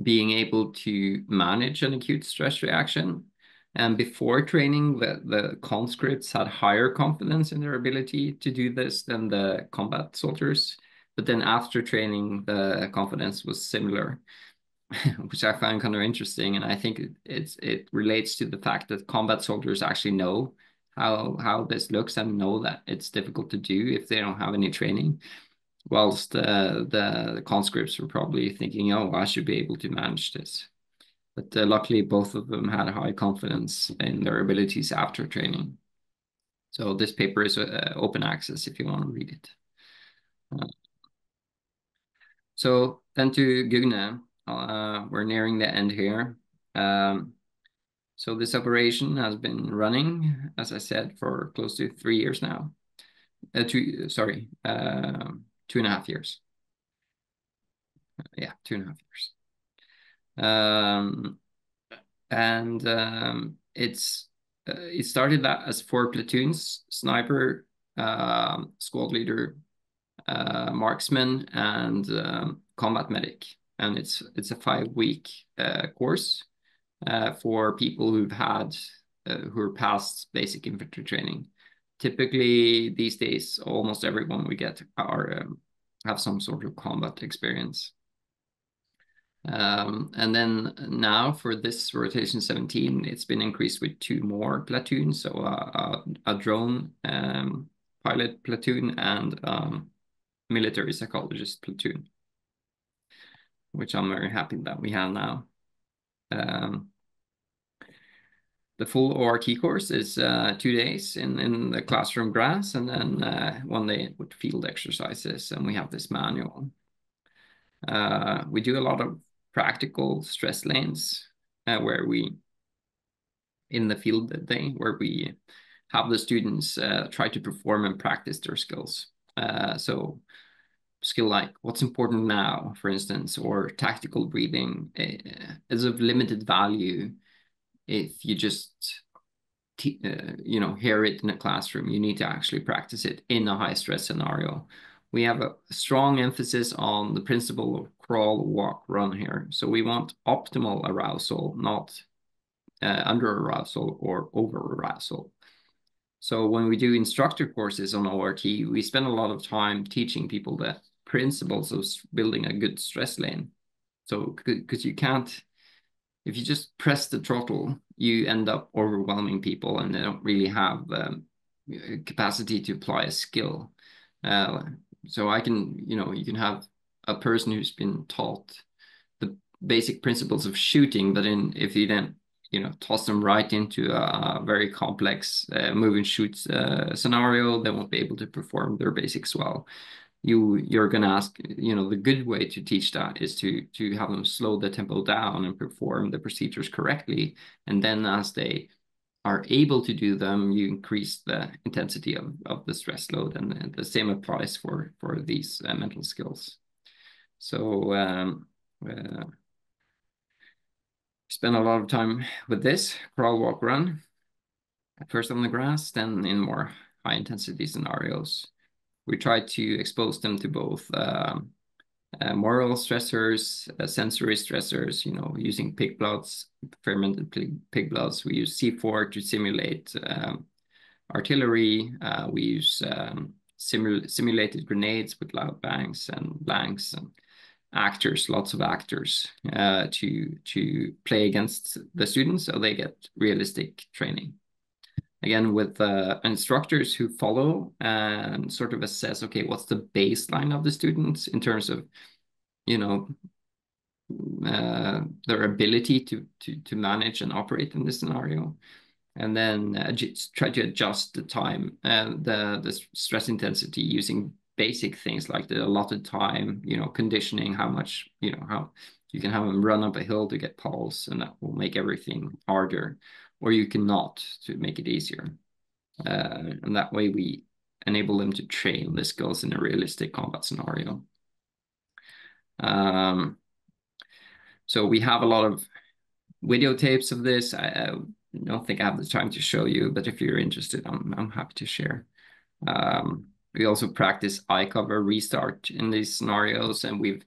being able to manage an acute stress reaction. And before training, the conscripts had higher confidence in their ability to do this than the combat soldiers. But then after training, the confidence was similar, which I find kind of interesting. And I think it relates to the fact that combat soldiers actually know how this looks and know that it's difficult to do if they don't have any training. Whilst the conscripts were probably thinking, oh, I should be able to manage this. But luckily, both of them had high confidence in their abilities after training. So this paper is open access if you want to read it. So then to Gugne, we're nearing the end here. So this operation has been running, as I said, for close to 3 years now. 2.5 years. Yeah, 2.5 years. It started that as 4 platoons: sniper, squad leader, marksman, and combat medic. And it's a 5-week course for people who are past basic infantry training. Typically these days, almost everyone we get have some sort of combat experience. And then now for this rotation 17, it's been increased with 2 more platoons. So a drone pilot platoon and military psychologist platoon, which I'm very happy that we have now. The full ORT course is 2 days in the classroom grass, and then 1 day with field exercises, and we have this manual. We do a lot of practical stress lanes where we, in the field day, where we have the students try to perform and practice their skills. So skill like what's important now, for instance, or tactical breathing is of limited value if you just hear it in a classroom. You need to actually practice it in a high stress scenario. We have a strong emphasis on the principle of crawl, walk, run here. So we want optimal arousal, not under arousal or over arousal. So when we do instructor courses on ORT, we spend a lot of time teaching people the principles of building a good stress lane. So because you can't, if you just press the throttle, you end up overwhelming people and they don't really have the capacity to apply a skill. So I can, you can have a person who's been taught the basic principles of shooting, but if you then, toss them right into a very complex move and shoot scenario, they won't be able to perform their basics well. You're going to ask, the good way to teach that is to have them slow the tempo down and perform the procedures correctly. And then as they are able to do them, you increase the intensity of the stress load, and the same applies for these mental skills. So spend a lot of time with this crawl, walk, run, first on the grass, then in more high intensity scenarios. We try to expose them to both moral stressors, sensory stressors, using pig bloods, fermented pig bloods. We use C4 to simulate artillery. We use simulated grenades with loud bangs and blanks, and actors, lots of actors, to play against the students so they get realistic training. Again, with instructors who follow and sort of assess, okay, what's the baseline of the students in terms of, their ability to manage and operate in this scenario, and then try to adjust the time, the stress intensity using basic things like the allotted time, conditioning, how much, how you can have them run up a hill to get pulse, and that will make everything harder, or you cannot, to make it easier. And that way we enable them to train the skills in a realistic combat scenario. So we have a lot of videotapes of this. I don't think I have the time to show you, but if you're interested, I'm happy to share. We also practice eye cover restart in these scenarios, and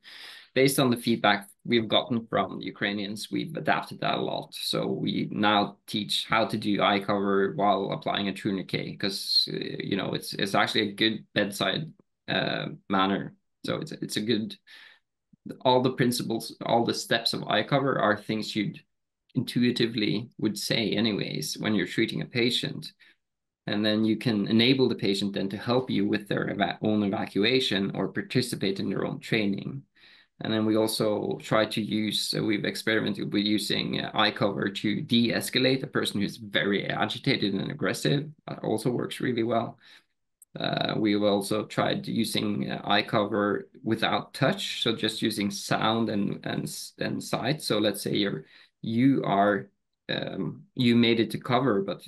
based on the feedback we've gotten from Ukrainians, we've adapted that a lot. So we now teach how to do eye cover while applying a tourniquet, because you know, it's actually a good bedside manner. So it's a good, all the principles, all the steps of eye cover are things you'd intuitively would say anyways when you're treating a patient. And then you can enable the patient then to help you with their own evacuation or participate in their own training. And then we also try to use, we've experimented with using eye cover to de-escalate a person who's very agitated and aggressive. That also works really well. We've also tried using eye cover without touch, so just using sound and sight. So let's say you made it to cover, but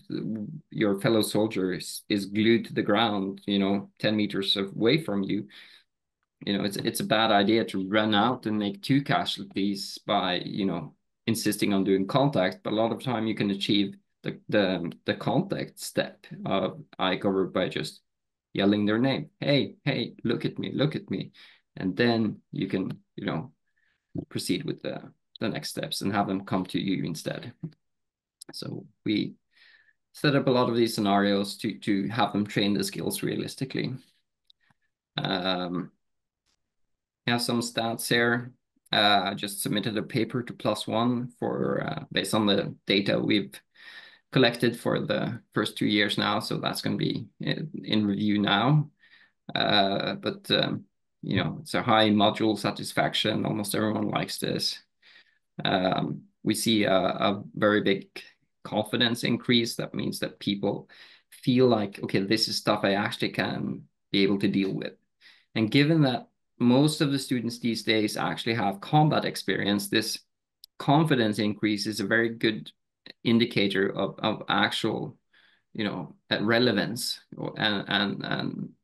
your fellow soldier is glued to the ground, you know, 10 meters away from you. You know, it's a bad idea to run out and make 2 casualties by, you know, insisting on doing contact. But a lot of time you can achieve the contact step of eye cover by just yelling their name. Hey, look at me. And then you can, you know, proceed with the next steps and have them come to you instead. So we set up a lot of these scenarios to have them train the skills realistically. Have some stats here. I just submitted a paper to +1 for based on the data we've collected for the first 2 years now. So that's going to be in review now. But you know, it's a high module satisfaction. Almost everyone likes this. We see a very big confidence increase. That means that people feel like, okay, this is stuff I actually can be able to deal with. And given that most of the students these days actually have combat experience, this confidence increase is a very good indicator of actual, you know, relevance, and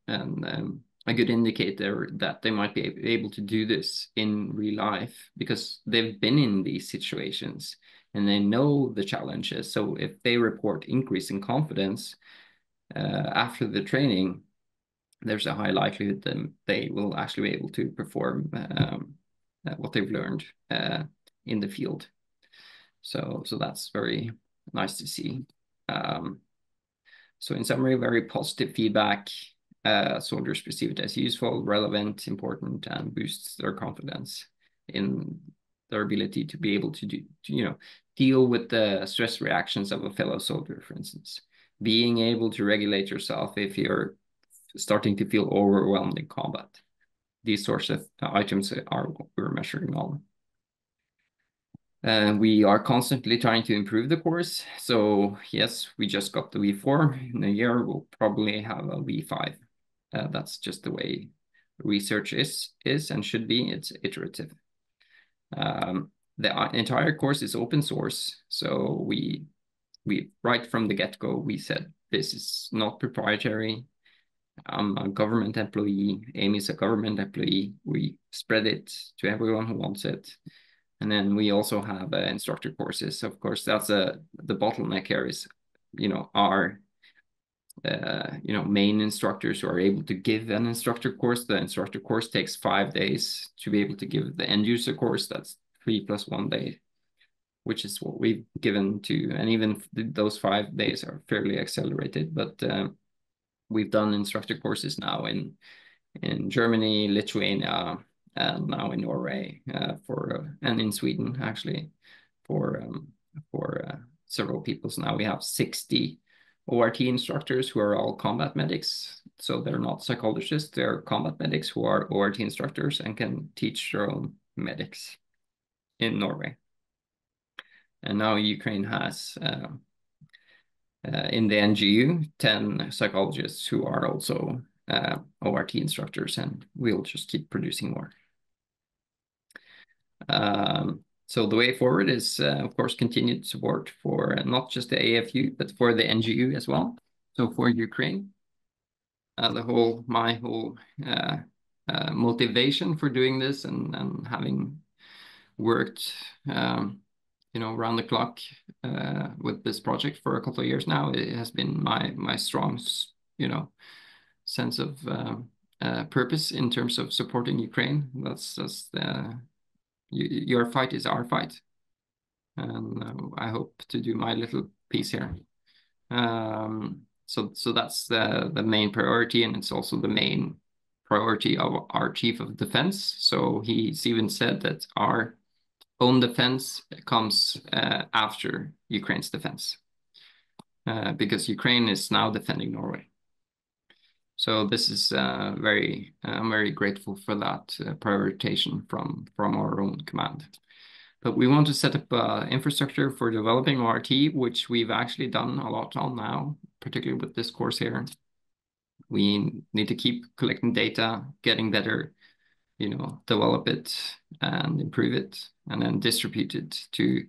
a good indicator that they might be able to do this in real life because they've been in these situations and they know the challenges. So if they report increase in confidence after the training, there's a high likelihood that they will actually be able to perform what they've learned in the field. So that's very nice to see. So in summary, very positive feedback. Soldiers perceive it as useful, relevant, important, and boosts their confidence in their ability to be able to deal with the stress reactions of a fellow soldier, for instance. Being able to regulate yourself if you're starting to feel overwhelmed in combat. These sorts of items are what we're measuring on. We are constantly trying to improve the course. So yes, we just got the V4. In a year, we'll probably have a V5. That's just the way research is and should be. It's iterative. The entire course is open source. So we right from the get-go, we said, this is not proprietary. I'm a government employee. Amy is a government employee. We spread it to everyone who wants it. And then we also have instructor courses. Of course, that's the bottleneck here is, you know, our main instructors who are able to give an instructor course. The instructor course takes 5 days to be able to give the end user course. That's 3 + 1 day, which is what we've given to, and even those 5 days are fairly accelerated. But we've done instructor courses now in Germany, Lithuania, and now in Norway and in Sweden actually for several people. So now we have 60 ORT instructors who are all combat medics. So they're not psychologists, they're combat medics who are ORT instructors and can teach their own medics in Norway. And now Ukraine has in the NGU 10 psychologists who are also ORT instructors, and we'll just keep producing more. So the way forward is, of course, continued support for not just the AFU, but for the NGU as well. So for Ukraine, my whole motivation for doing this and having worked, around the clock with this project for a couple of years now, it has been my strong, sense of purpose in terms of supporting Ukraine. That's your fight is our fight, and I hope to do my little piece here. So that's the main priority, and it's also the main priority of our chief of defense. So he's even said that our own defense comes after Ukraine's defense, because Ukraine is now defending Norway. So this is I'm very grateful for that prioritization from our own command. But we want to set up infrastructure for developing ORT, which we've actually done a lot on now, particularly with this course here. We need to keep collecting data, getting better, develop it and improve it, and then distribute it to,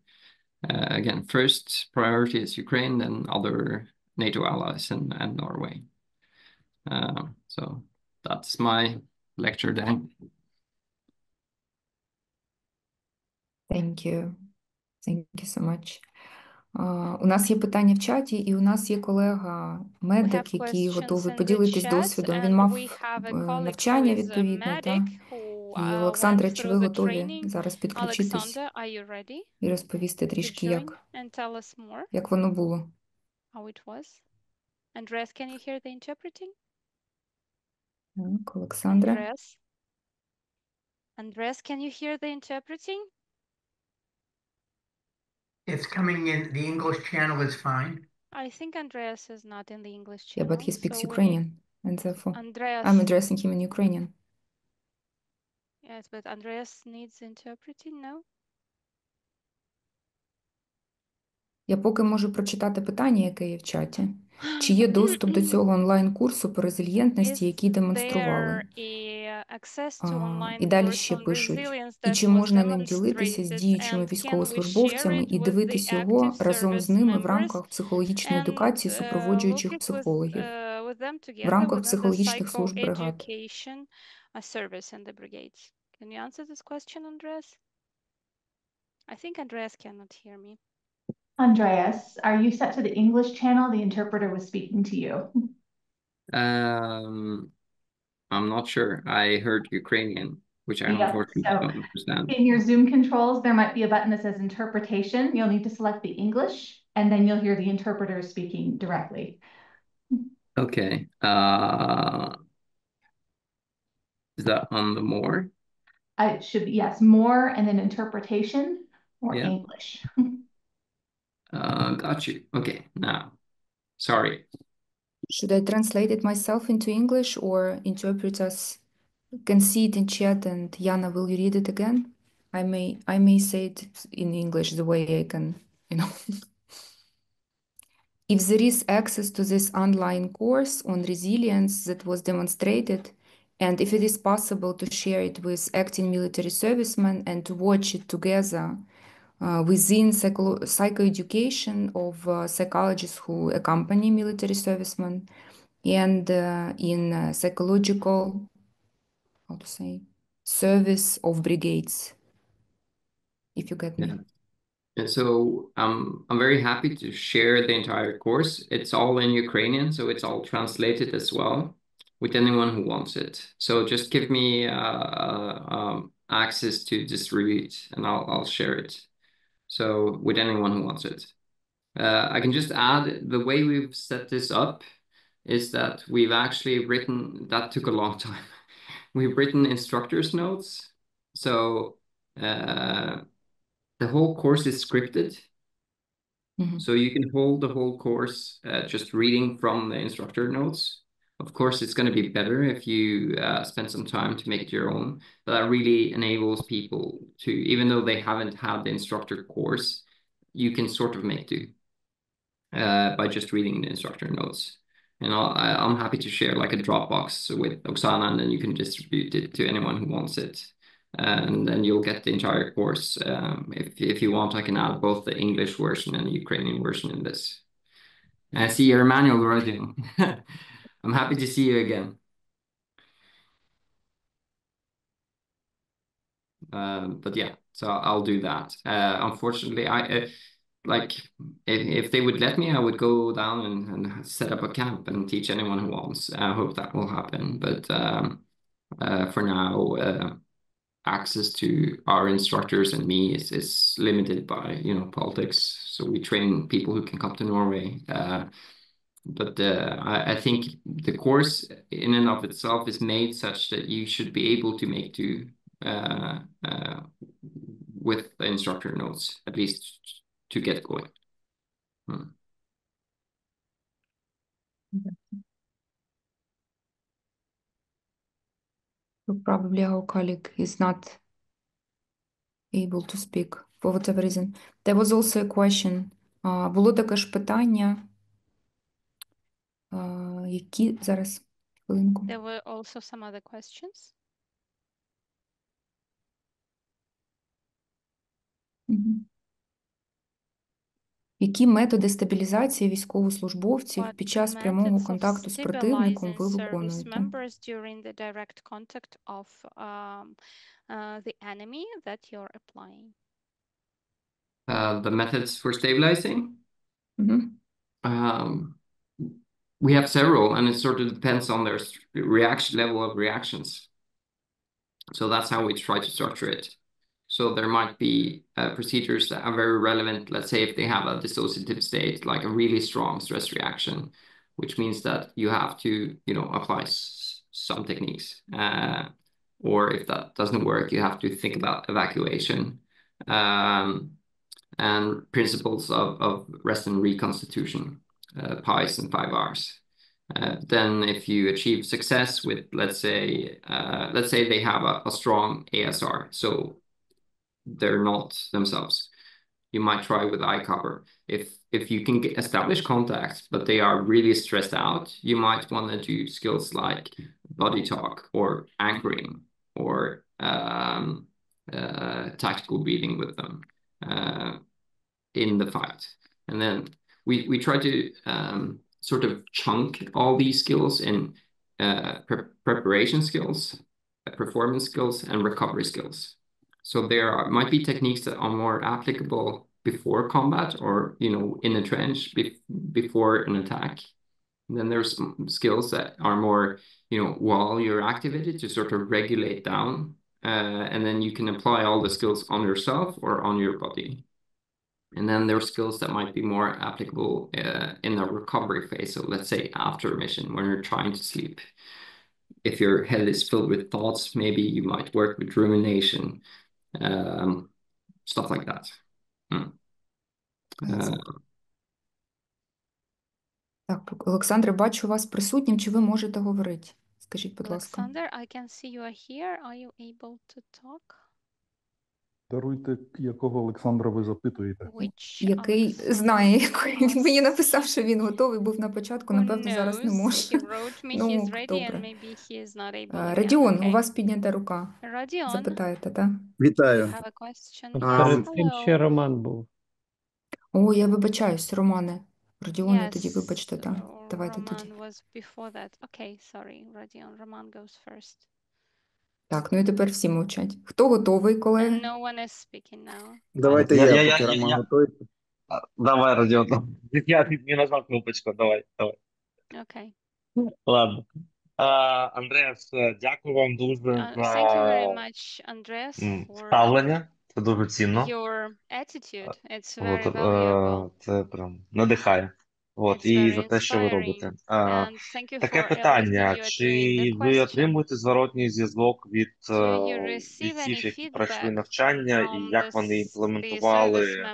again, first priority is Ukraine, then other NATO allies and Norway. So that's my lecture then. Thank you. Thank you so much. У нас є питання в чаті, і у нас є колега медик, який готовий поділитись досвідом. Він мав навчання відповідне, та? І Олександра, чи ви готові зараз підключитись і розповісти трішки, як воно було? Andreas, can you hear the interpreting? Так, Олександра. Andreas, can you hear the interpreting? It's coming in. The English channel is fine. I think Andreas is not in the English Yeah, channel. but he speaks Ukrainian, and therefore Andreas, I'm addressing him in Ukrainian. Yes, but Andreas needs interpreting, no? Я поки можу прочитати питання, яке є в чаті. Чи є доступ до цього онлайн-курсу по резильєнтності, який демонстрували? І далі ще пишуть, і чи можна ним ділитися з діючими військовослужбовцями і дивитись його разом з ними в рамках психологічної едукації супроводжуючих психологів, в рамках психологічних служб бригад? Can you answer this question, Andreas? I think Andreas cannot hear me. Andreas, are you set to the English channel? The interpreter was speaking to you. I'm not sure. I heard Ukrainian, which I unfortunately don't understand. In your Zoom controls, there might be a button that says interpretation. You'll need to select the English, and then you'll hear the interpreter speaking directly. Okay. Is that on the more? It should be, yes, more, and then interpretation or English. Got you. Okay, now, sorry. Should I translate it myself into English, or interpreters can see it in chat, and Yana, will you read it again? I may say it in English the way I can, If there is access to this online course on resilience that was demonstrated, and if it is possible to share it with acting military servicemen and to watch it together within psychoeducation of psychologists who accompany military servicemen, and in psychological, service of brigades, if you get me. And so I'm very happy to share the entire course. It's all in Ukrainian, so it's all translated as well with anyone who wants it. So just give me access to distribute, and I'll share it. So with anyone who wants it. I can just add, the way we've set this up is that we've actually written, that took a long time. We've written instructor's notes. So the whole course is scripted. So you can hold the whole course just reading from the instructor notes. Of course, it's going to be better if you spend some time to make it your own. But that really enables people to, even though they haven't had the instructor course, you can sort of make do by just reading the instructor notes. And I'm happy to share like a Dropbox with Oksana, and then you can distribute it to anyone who wants it. And then you'll get the entire course. If you want, I can add both the English version and the Ukrainian version in this. I see your manual writing. I'm happy to see you again. But yeah, so I'll do that. Unfortunately, like if they would let me, I would go down and set up a camp and teach anyone who wants. I hope that will happen. But for now, access to our instructors and me is limited by, you know, politics. So we train people who can come to Norway. But I think the course in and of itself is made such that you should be able to make do with the instructor notes, at least to get going. So probably our colleague is not able to speak for whatever reason. There was also a question. Було таке ж питання. Які зараз хвилинку. There were also some other questions. Які методи стабілізації військовослужбовців під час прямого контакту з противником ви виконуєте? Members during the direct contact of the enemy that you're applying. The methods for stabilizing? We have several, and it sort of depends on their level of reactions. So that's how we try to structure it. So there might be procedures that are very relevant. Let's say if they have a dissociative state, like a really strong stress reaction, which means that you have to, you know, apply some techniques. Or if that doesn't work, you have to think about evacuation and principles of rest and reconstitution, PICE and 5 Rs. Then if you achieve success with, let's say they have a strong ASR, so they're not themselves, you might try with eye cover. If you can establish contact, but they are really stressed out, you might want to do skills like body talk or anchoring or tactical breathing with them in the fight. And then we try to sort of chunk all these skills in preparation skills, performance skills, and recovery skills. So there might be techniques that are more applicable before combat or, you know, in a trench before an attack. And then there's some skills that are more, you know, while you're activated to sort of regulate down. And then you can apply all the skills on yourself or on your body. And then there are skills that might be more applicable in the recovery phase. So let's say after a mission, when you're trying to sleep. If your head is filled with thoughts, maybe you might work with rumination, stuff like that. Так, Олександре, бачу вас присутнім. Чи ви можете говорити? Скажіть, будь ласка. Alexander, I can see you are here. Are you able to talk? Даруйте, якого Олександра ви запитуєте? Який знає, який. Він мені написав, що він готовий був на початку, напевно, зараз не може. Ну, добре. Радіон, у вас піднята рука. Запитаєте, так? Вітаю. Перед цим ще Роман був. О, я вибачаюсь, Романе. Радіоне, тоді вибачте, так. Давайте тоді. Так, ну і тепер всі мовчать. Хто готовий, колеги? Давайте я, поки Роман готується. Давай, Родіон. Я не нажав кнопочку, давай. Окей. Ладно. Андреас, дякую вам дуже за ставлення. Це дуже цінно. Це прям надихає. І за те, що ви робите. Таке питання. Чи ви отримуєте зворотній зв'язок від бійців, які пройшли навчання, і як вони імплементували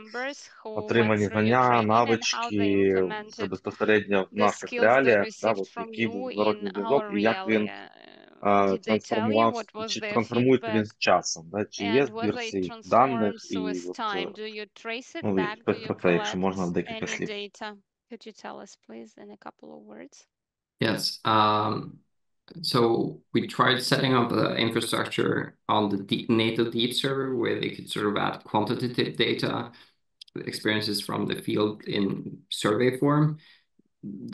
отримані знання, навички вже безпосередньо в наших реаліях, який був зворотній зв'язок, і як він трансформувався, чи трансформується він з часом, чи є збір цих даних, і про це, якщо можна, декілька слів. Could you tell us, please, in a couple of words? Yes. So we tried setting up the infrastructure on the NATO Deep server where they could sort of add quantitative data, experiences from the field in survey form.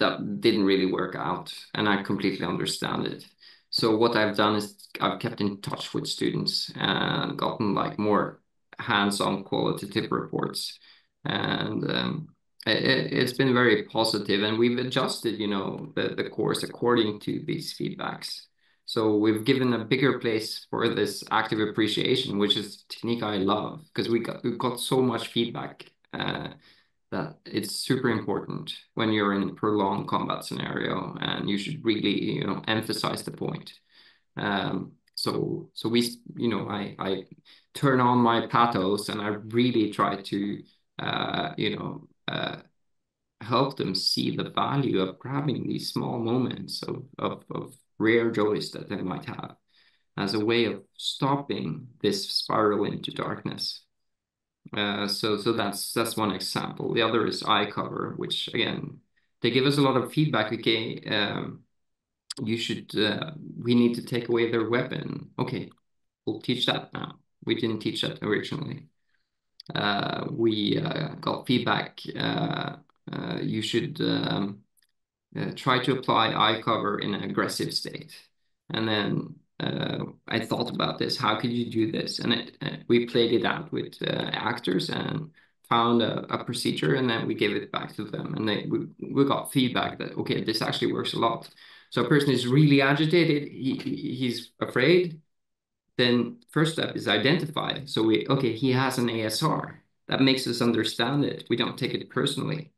That didn't really work out, and I completely understand it. So what I've done is I've kept in touch with students and gotten like more hands-on qualitative reports. And it's been very positive, and we've adjusted, you know, the course according to these feedbacks. So we've given a bigger place for this active appreciation, which is a technique I love, because we've got so much feedback that it's super important when you're in a prolonged combat scenario, and you should really, you know, emphasize the point. So we, you know, I turn on my pathos, and I really try to, you know, help them see the value of grabbing these small moments of rare joys that they might have as a way of stopping this spiral into darkness. So that's one example. The other is eye cover, which again, they give us a lot of feedback. Okay, you should, we need to take away their weapon. Okay, we'll teach that now. We didn't teach that originally. We got feedback. You should try to apply eye cover in an aggressive state. And then I thought about this. How could you do this? And we played it out with actors and found a procedure, and then we gave it back to them. And we got feedback that, okay, this actually works a lot. So a person is really agitated, he's afraid. Then first step is identify. So okay, he has an ASR. That makes us understand it. We don't take it personally.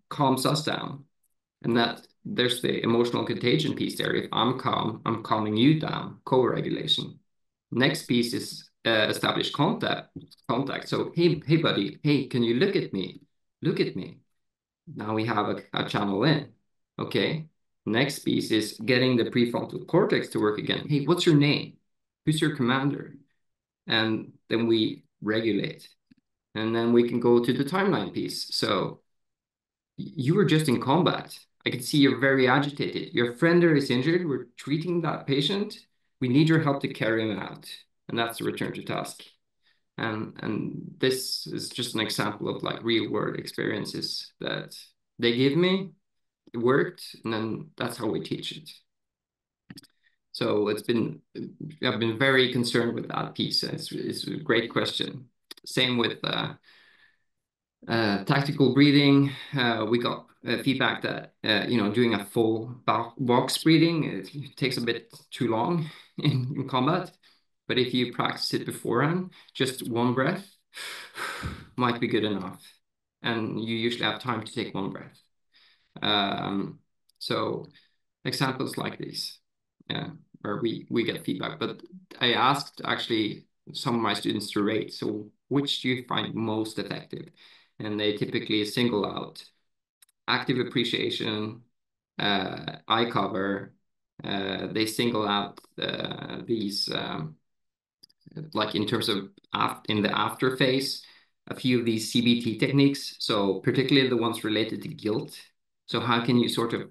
Calms us down. And that there's the emotional contagion piece there. If I'm calm, I'm calming you down, co-regulation. Next piece is establish contact. So, hey, buddy, hey, can you look at me? Look at me. Now we have a channel in. Okay. Next piece is getting the prefrontal cortex to work again. Hey, what's your name? Who's your commander? And then we regulate. And then we can go to the timeline piece. So you were just in combat. I can see you're very agitated. Your friend there is injured. We're treating that patient. We need your help to carry him out. And that's the return to task. And this is just an example of like real world experiences that they give me. It worked, and then that's how we teach it. So I've been very concerned with that piece. It's a great question. Same with tactical breathing. We got feedback that you know, doing a full box breathing, it takes a bit too long in combat. But if you practice it beforehand, just one breath might be good enough, and you usually have time to take one breath. So examples like these, yeah, where we get feedback. But I asked actually some of my students to rate. So which do you find most effective? And they typically single out active appreciation, eye cover. They single out these, like in terms of in the after phase, a few of these CBT techniques. So particularly the ones related to guilt. So how can you sort of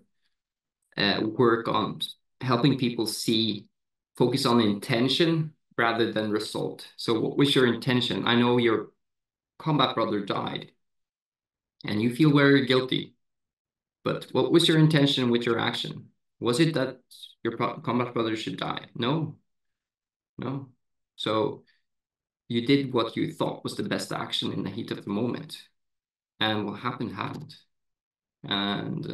work on helping people focus on intention rather than result? So what was your intention? I know your combat brother died and you feel very guilty, but what was your intention with your action? Was it that your combat brother should die? No. So you did what you thought was the best action in the heat of the moment, and what happened. And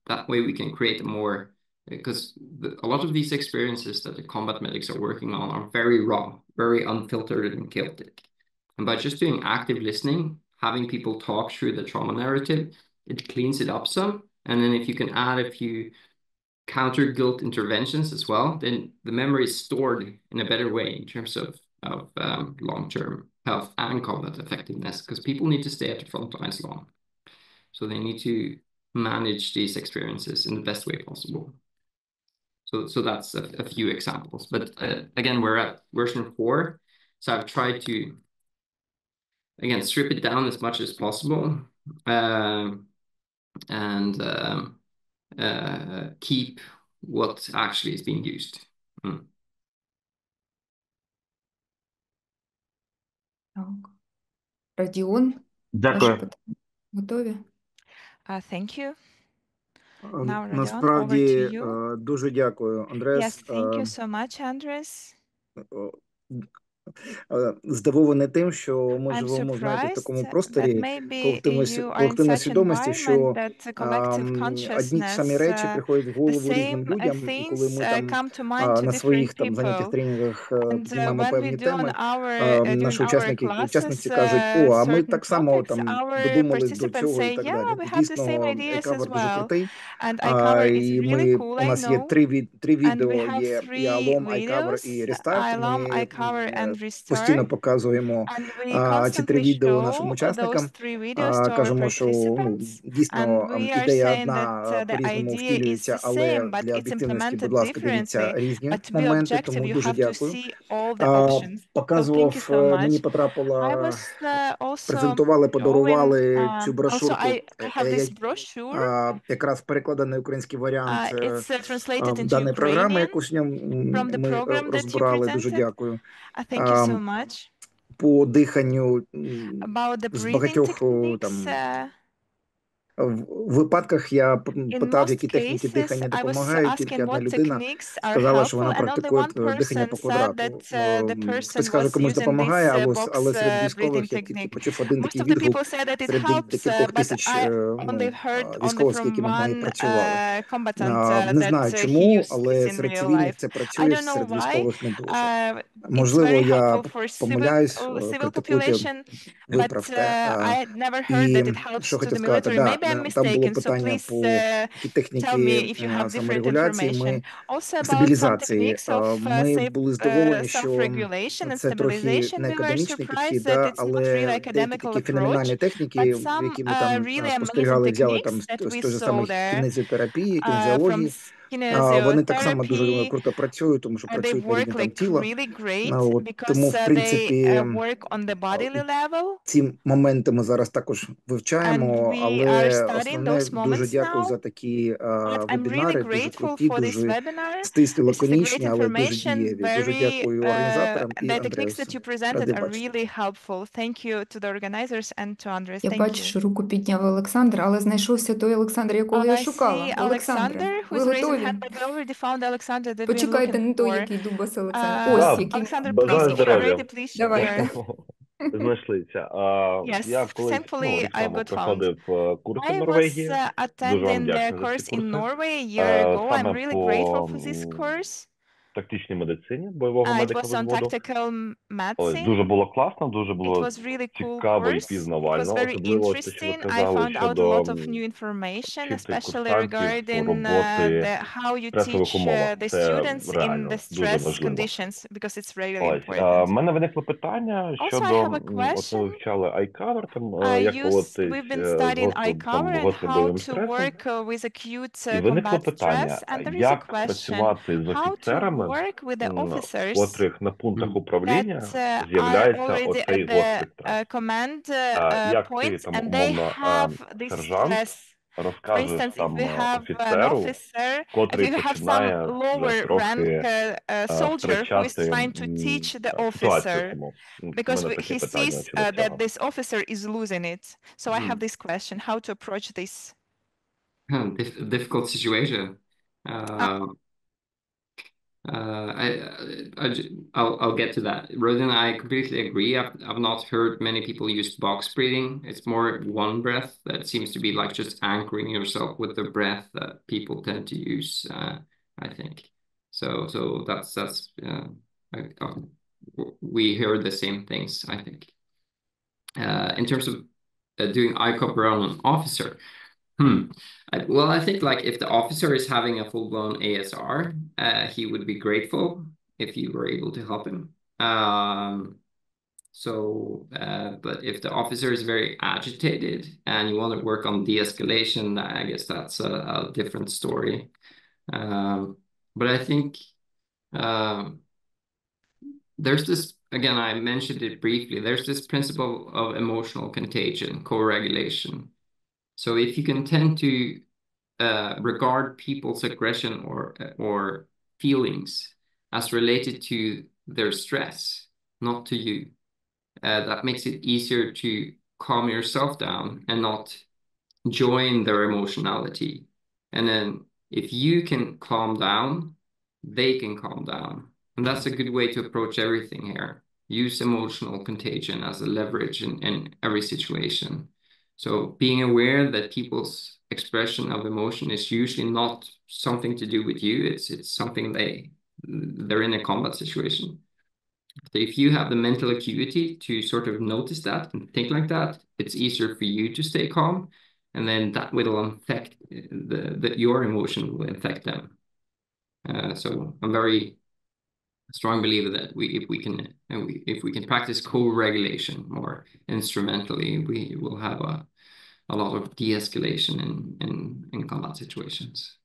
that way we can create a more, because a lot of these experiences that the combat medics are working on are very raw, very unfiltered and chaotic. And by just doing active listening, having people talk through the trauma narrative, it cleans it up some. And then if you can add a few counter guilt interventions as well, then the memory is stored in a better way in terms of long-term health and combat effectiveness, because people need to stay at the front lines long. So they need to manage these experiences in the best way possible. So that's a few examples. But again, we're at version 4. So I've tried to, again, strip it down as much as possible, and keep what actually is being used. Родіон, Дякую. готові? Thank you. Now, Rodion, over to Насправді, you. дуже дякую, Андрес. Yes, thank you so much, Andres. здивований тим, що ми I'm живемо, знаєте, в surprised такому that просторі maybe you are in колективної such свідомості, environment що that the collective одні й ті самі consciousness, речі приходять в the голову різним same людям, і коли things ми там come to mind to на different своїх там заняттях, people. тренінгах And піднімаємо when we певні do on теми, our наші during our учасниці classes кажуть, о, а ми certain так само topics, там our додумали до participants цього і say, так yeah, далі. we have the same Дійсно, ideas as iCover дуже well. крутий. And iCover is І really cool, у I нас є know. три And we відео, have є і 3 Alom, iCover і videos, Restart. Alom, Ми iCover and постійно Restart. показуємо And we ці 3 constantly відео нашим show учасникам. those 3 videos to our Кажемо, що participants. дійсно And we are ідея saying that одна the по-різному idea is втілюється, the але same, but для it's об'єктивності, будь implemented ласка, дивіться differently. різні But to be моменти, objective, тому you дуже have to дякую. see all the options. So thank you Показував, so мені much. I потрапила, was also презентували, showing, подарували цю also брошурку, I have this brochure. якраз перекладений український варіант It's translated into даної програми, Ukrainian яку сьогодні from the ми program that you розбирали. Дуже presented. дякую. Thank you so much. По диханню About the з breathing багатьох techniques. там в випадках я In питав, most які техніки cases, дихання I was допомагають. Тільки asking одна what людина techniques are сказала, що helpful, вона and only практикує one дихання person по said квадрату. that the person Хтось каже, was комусь using допомагає, this box але серед breathing військових я тільки technique. почув один Most такий of the відгук people said that it серед helps, декількох but тисяч I only heard only військових, з from якими ми one працювали. combatant Не that знаю he чому, used але this in серед real цивільних life. це I працює, don't know серед why. військових не дуже. It's Можливо, very я helpful for помиляюсь, civil критикуйте, population, but виправте. I never heard І that it helps що to хотів the сказати, military. Maybe I'm там було mistaken, so питання please по які tell техніки me if you have different саморегуляції, information. Also about some стабілізації. techniques of Ми були здивовані, що self-regulation and це трохи stabilization. не We were академічний підхід, surprised that it's not really але деякі academical такі феноменальні approach, техніки, but some які ми там really amazing спостерігали, взяли там techniques that з we той же saw самої there кінезіотерапії, from кінезіології. Вони так само дуже physiotherapy. круто працюють, тому що They працюють на рівні work там like тіла. really great Тому, because в they принципі, work on the bodily level. ці моменти ми зараз також вивчаємо, And we are але studying основне, those дуже moments дякую now. за такі But I'm really вебінари, дуже grateful круті, for this дуже webinar. стислі, This is a great лаконічні, але дуже information. дієві. Дуже дякую організаторам і The techniques that Андреасу. you presented Радий are бачити. really helpful. Thank you to the organizers and to Andres. Я Thank бачу, you. що руку підняв Олександр, але знайшовся той Олександр, якого я I шукала. see Олександре, Alexander ви who's raising готові? hand, but we already found Alexander that we've been Почекайте, looking не той, for. який Дубас Олександр. Ось який. Alexander, please, Бажаю if you're здоров'я. ready, please Давай. share. Знайшлися. Yes, Я колись thankfully рік I тому got found. проходив курси в I was Норвегії. Дуже вам attending the вдячний за course ці in курси. Norway a year ago. I'm Саме really по grateful for this course. тактичній медицині, бойового It медика was on взводу. tactical Ось, medicine. дуже було класно, дуже It було was really cool цікаво і course. It was пізнавально, very особливо те, що ви interesting. I казали found out a щодо lot of new information, вчити especially курсантів regarding роботи how you в стресових teach умовах. the Це students in реально the дуже stress важливо. conditions because it's really Ось, important. в мене виникло питання Also, I щодо, have a от ми question. вивчали iCover, там, як поводитись We've been з studying гострим, там, iCover and гострим how бойовим to стресом. work with acute І виникло combat питання, stress. And there is a як question, працювати з how to офіцерами, work with the в officers котрих на пунктах управління that are з'являється already оцей at the гострий стрес. command Як ти, points там, and they умовно, have this сержант, stress. For розкажеш instance, if там we have an офіцеру, officer, if котрий we have some починає вже lower rank трохи soldier who is втрачати trying to teach the ситуацію. officer Тому в because мене таке he питання sees щодо that цього. this officer is losing it. So I have this question: how to approach this? Difficult situation. I'll get to that. Rodin, I completely agree. I've not heard many people use box breathing. It's more one breath that seems to be like just anchoring yourself with the breath that people tend to use. I think so. That's we hear the same things. I think in terms of doing iCover on an officer. Well, I think like if the officer is having a full-blown ASR, he would be grateful if you were able to help him. But if the officer is very agitated and you want to work on de-escalation, I guess that's a different story. But I think there's this, again, I mentioned it briefly, there's this principle of emotional contagion, co-regulation. So if you can tend to regard people's aggression or feelings as related to their stress, not to you, that makes it easier to calm yourself down and not join their emotionality. And then if you can calm down, they can calm down. And that's a good way to approach everything here. use emotional contagion as a leverage in every situation. So being aware that people's expression of emotion is usually not something to do with you, it's something they're in a combat situation. So if you have the mental acuity to sort of notice that and think like that, it's easier for you to stay calm, and then that will affect your emotion will affect them. So I'm very strong believer that if we can practice co-regulation more instrumentally, we will have a lot of de-escalation in combat situations.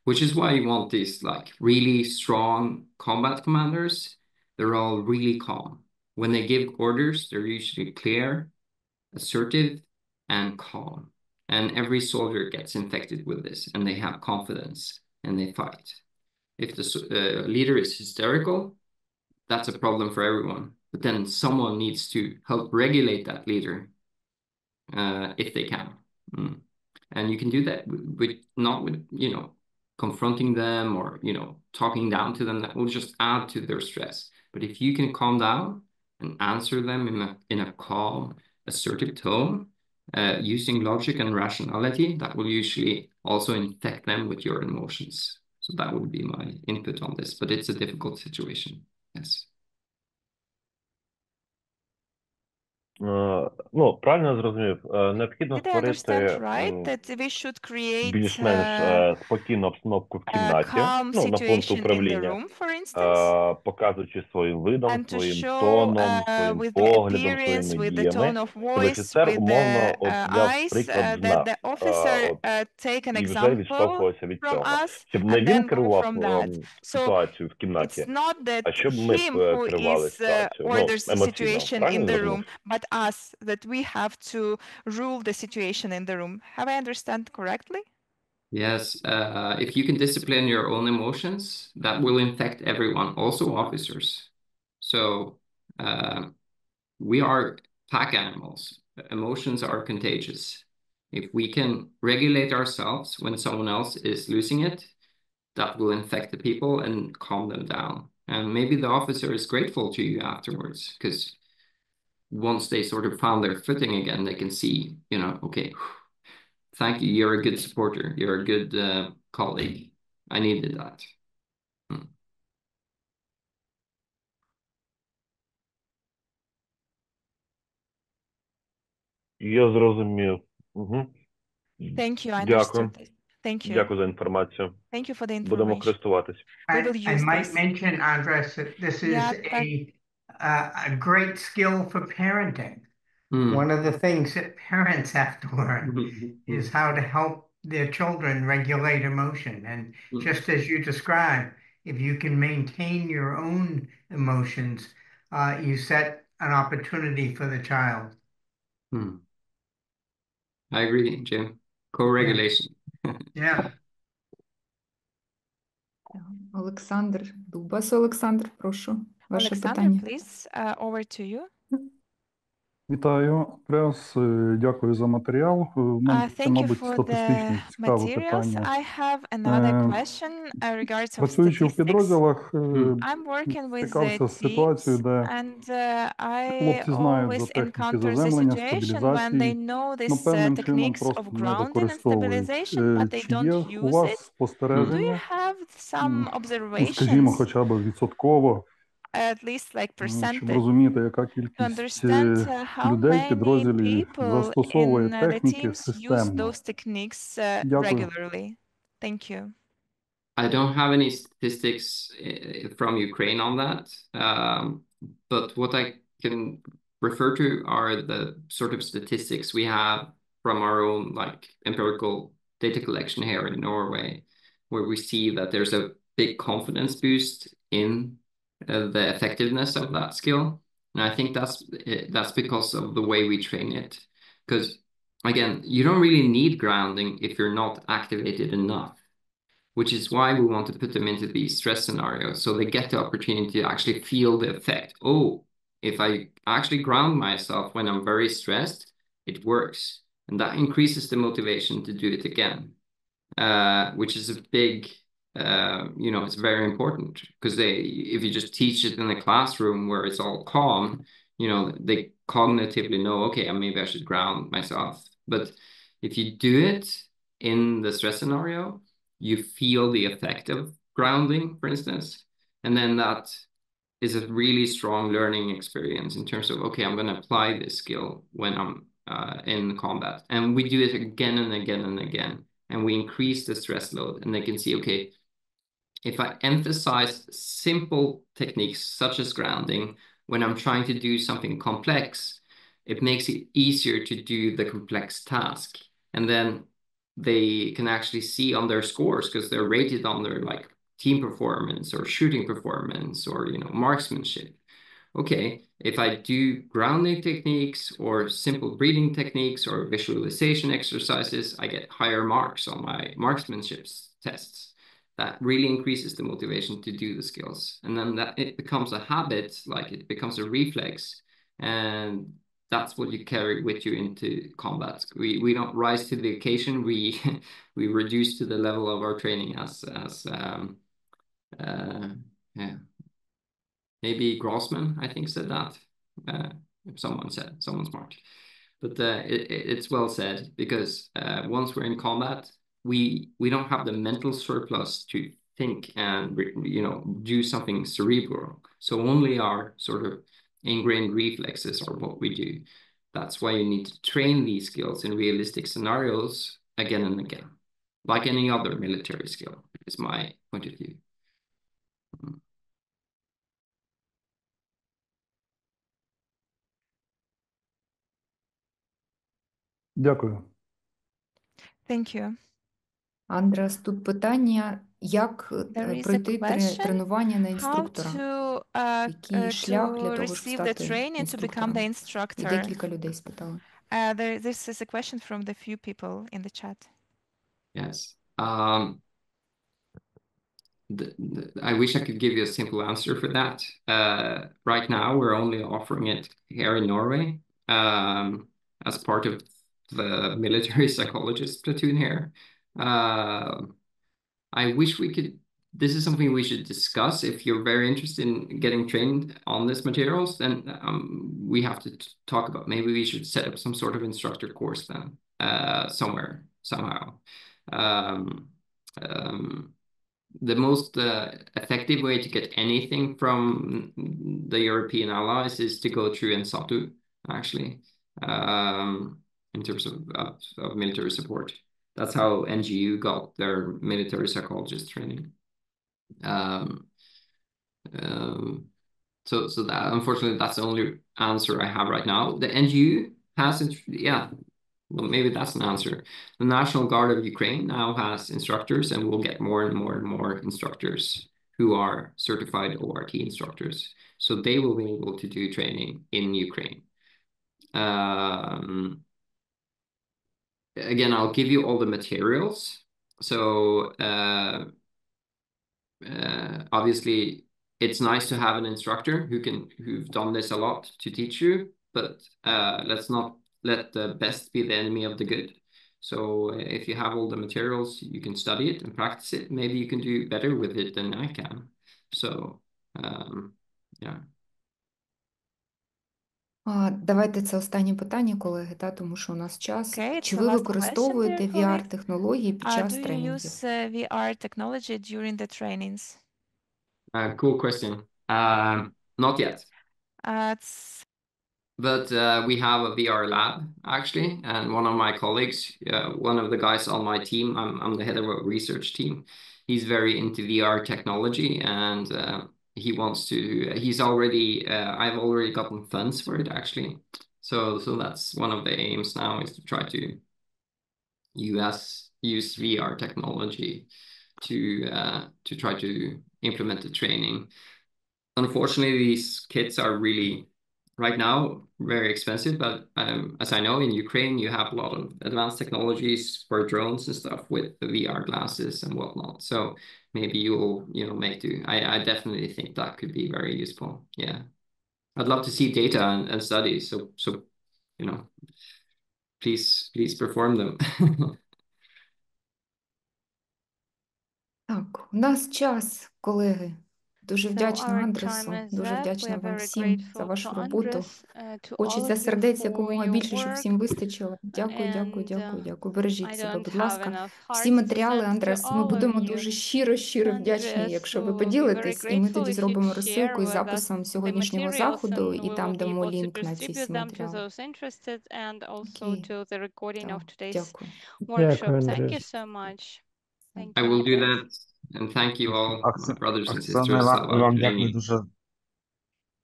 Which is why you want these like really strong combat commanders. They're all really calm. When they give orders, they're usually clear, assertive, and calm. And every soldier gets infected with this, and they have confidence, and they fight. If the leader is hysterical, that's a problem for everyone. But then someone needs to help regulate that leader if they can. And you can do that not with, confronting them or, talking down to them. That will just add to their stress. But if you can calm down and answer them in a calm, assertive tone, using logic and rationality, that will usually also infect them with your emotions. So that would be my input on this, but it's a difficult situation. Yes. Ну, правильно зрозумів. Необхідно Did I understand створити right that we should create більш-менш спокійну обстановку в a кімнаті, calm ну, на пункту situation in the управління, room, for instance, показуючи своїм видом, and to своїм show тоном, своїм with the поглядом, appearance, своїми with the діями, tone of щоб voice, офіцер with умовно the от взяв eyes, приклад з that нас, the officer take an і вже example відштовхувався від from цього. us Щоб не and він then go керував from that. So ситуацію в it's кімнаті, not that а щоб ми him who керували is ситуацією, orders the емоційно. situation in Правильно the зрозумів? room, but us, that we have to rule the situation in the room. Have I understand correctly? Yes, if you can discipline your own emotions, that will infect everyone, also officers. So we are pack animals. Emotions are contagious. If we can regulate ourselves when someone else is losing it, that will infect the people and calm them down. And maybe the officer is grateful to you afterwards, because once they sort of found their footing again, they can see, okay, thank you, you're a good supporter, you're a good colleague. I needed that. Я зрозумів. Угу. Thank you, I Дякую. understood. Thank you. Дякую за інформацію. Thank you for the Будемо information. користуватись. We will I use might this. mention, Andres, that this is a great skill for parenting. One of the things that parents have to learn is how to help their children regulate emotion. And just as you described, if you can maintain your own emotions, you set an opportunity for the child. I agree, Jim. Co-regulation. Yeah. Олександр Дубас. Олександр, прошу, ваше Alexander, питання. please, over to you. Вітаю, Andreas. Дякую за матеріал. У мене це, Thank you мабуть, for the статистичне цікаве materials. питання. I have another question regards of Працюючи в statistics. підрозділах, I'm working with the стикався з ситуацією, teams, де and I хлопці знають за always техніки encounter the заземлення, situation when they стабілізації, know але these певним чином techniques of просто не grounding and використовують. stabilization, but they Чи є don't у use вас it? Do спостереження, you have some скажімо, observations, хоча б відсотково, at least like щоб percentage, розуміти, яка to кількість understand how людей в many підрозділі people застосовує in the техніки teams use системно? those techniques Дякую. regularly? Thank you. I don't have any statistics from Ukraine on that, but what I can refer to are the sort of statistics we have from our own like empirical data collection here in Norway, where we see that there's a big confidence boost in the effectiveness of that skill. And I think that's because of the way we train it. Because again, you don't really need grounding if you're not activated enough, which is why we want to put them into these stress scenarios so they get the opportunity to actually feel the effect. Oh, if I actually ground myself when I'm very stressed, it works. And that increases the motivation to do it again, which is a big you know, it's very important because if you just teach it in a classroom where it's all calm, you know, they cognitively know, okay, maybe I should ground myself. But if you do it in the stress scenario, you feel the effect of grounding, for instance, and then that is a really strong learning experience in terms of, okay, I'm going to apply this skill when I'm in combat. And we do it again and again and again, and we increase the stress load, and they can see, okay, if I emphasize simple techniques such as grounding when I'm trying to do something complex, it makes it easier to do the complex task. And then they can actually see on their scores, because they're rated on their like team performance or shooting performance or, you know, marksmanship. Okay, if I do grounding techniques or simple breathing techniques or visualization exercises, I get higher marks on my marksmanship tests. That really increases the motivation to do the skills. And then that it becomes a habit, like it becomes a reflex. And that's what you carry with you into combat. We don't rise to the occasion. We we reduce to the level of our training as yeah. Maybe Grossman, I think, said that. Someone smart. But it's well said, because once we're in combat, we don't have the mental surplus to think and, you know, do something cerebral. So only our sort of ingrained reflexes are what we do. That's why you need to train these skills in realistic scenarios again and again, like any other military skill, is my point of view. Дякую. Thank you. Андрес, тут питання, як пройти тренування на інструктора? Який шлях для того, щоб стати інструктором? І декілька людей спитали. This is a question from the few people in the chat. Yes. I wish I could give you a simple answer for that. Right now, we're only offering it here in Norway as part of the military psychologist platoon here. I wish we could. This is something we should discuss. If you're very interested in getting trained on this materials, then we have to talk about, maybe we should set up some sort of instructor course then somewhere, somehow. The most effective way to get anything from the European allies is to go through NSATU, actually, in terms of military support. That's how NGU got their military psychologist training. So that, unfortunately, that's the only answer I have right now. The NGU has, yeah, well, maybe that's an answer. The National Guard of Ukraine now has instructors, and we'll get more and more and more instructors who are certified ORT instructors. So they will be able to do training in Ukraine. Again, I'll give you all the materials. So obviously, it's nice to have an instructor who've done this a lot to teach you, but let's not let the best be the enemy of the good. So if you have all the materials, you can study it and practice it. Maybe you can do better with it than I can. So, yeah. Давайте це останнє питання, колеги, тому що у нас час. Чи ви використовуєте VR-технології під час тренінгів? Do you use VR technology during the trainings? Cool question. Not yet. But we have a VR lab, actually, and one of my colleagues, one of the guys on my team, I'm the head of a research team. He's very into VR technology, and he wants to. He's already. I've already gotten funds for it, actually. So that's one of the aims now, is to try to use VR technology to try to implement the training. Unfortunately, these kits are really, right now, very expensive, but as I know, in Ukraine, you have a lot of advanced technologies for drones and stuff with the VR glasses and whatnot. So maybe you'll, make do. I definitely think that could be very useful. Yeah. I'd love to see data and studies. So please perform them. Так, у нас час, колеги. Дуже So вдячна our Андресу, time is дуже up. We вдячна are вам very всім за grateful вашу to роботу. Andres, to all Хочеться of you сердець for якомога your більше, щоб work. всім вистачило. Дякую, дякую, And дякую, дякую. I Бережіть себе, don't будь have ласка. enough Всі hearts to матеріали, send to Андрес, ми all of будемо you. дуже щиро вдячні, Andres, якщо ви we'll be very поділитесь, і ми grateful тоді if you'd зробимо share розсилку із with us записом the сьогоднішнього materials, заходу, and і we там will be дамо able to лінк на ці distribute всі them to матеріали. those interested and also Окей, to the recording of так, today's дякую. workshop. Дякую, Thank you Андрюш. so much. Thank I you, will do Andres. that. And thank you all, my brothers and Оксана, sisters of вам дякую Andrii. дуже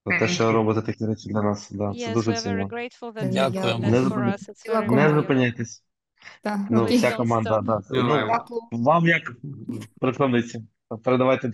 за те, що робите такі речі для нас. Да, це Yes, дуже we are very цінно. grateful that you do Дякуємо. that for us. It's Ціла very Не команда. valuable. зупиняйтесь. Так, Ну, окей. вся Don't команда, stop. да. No, Ну, I вам як представниці. Передавайте.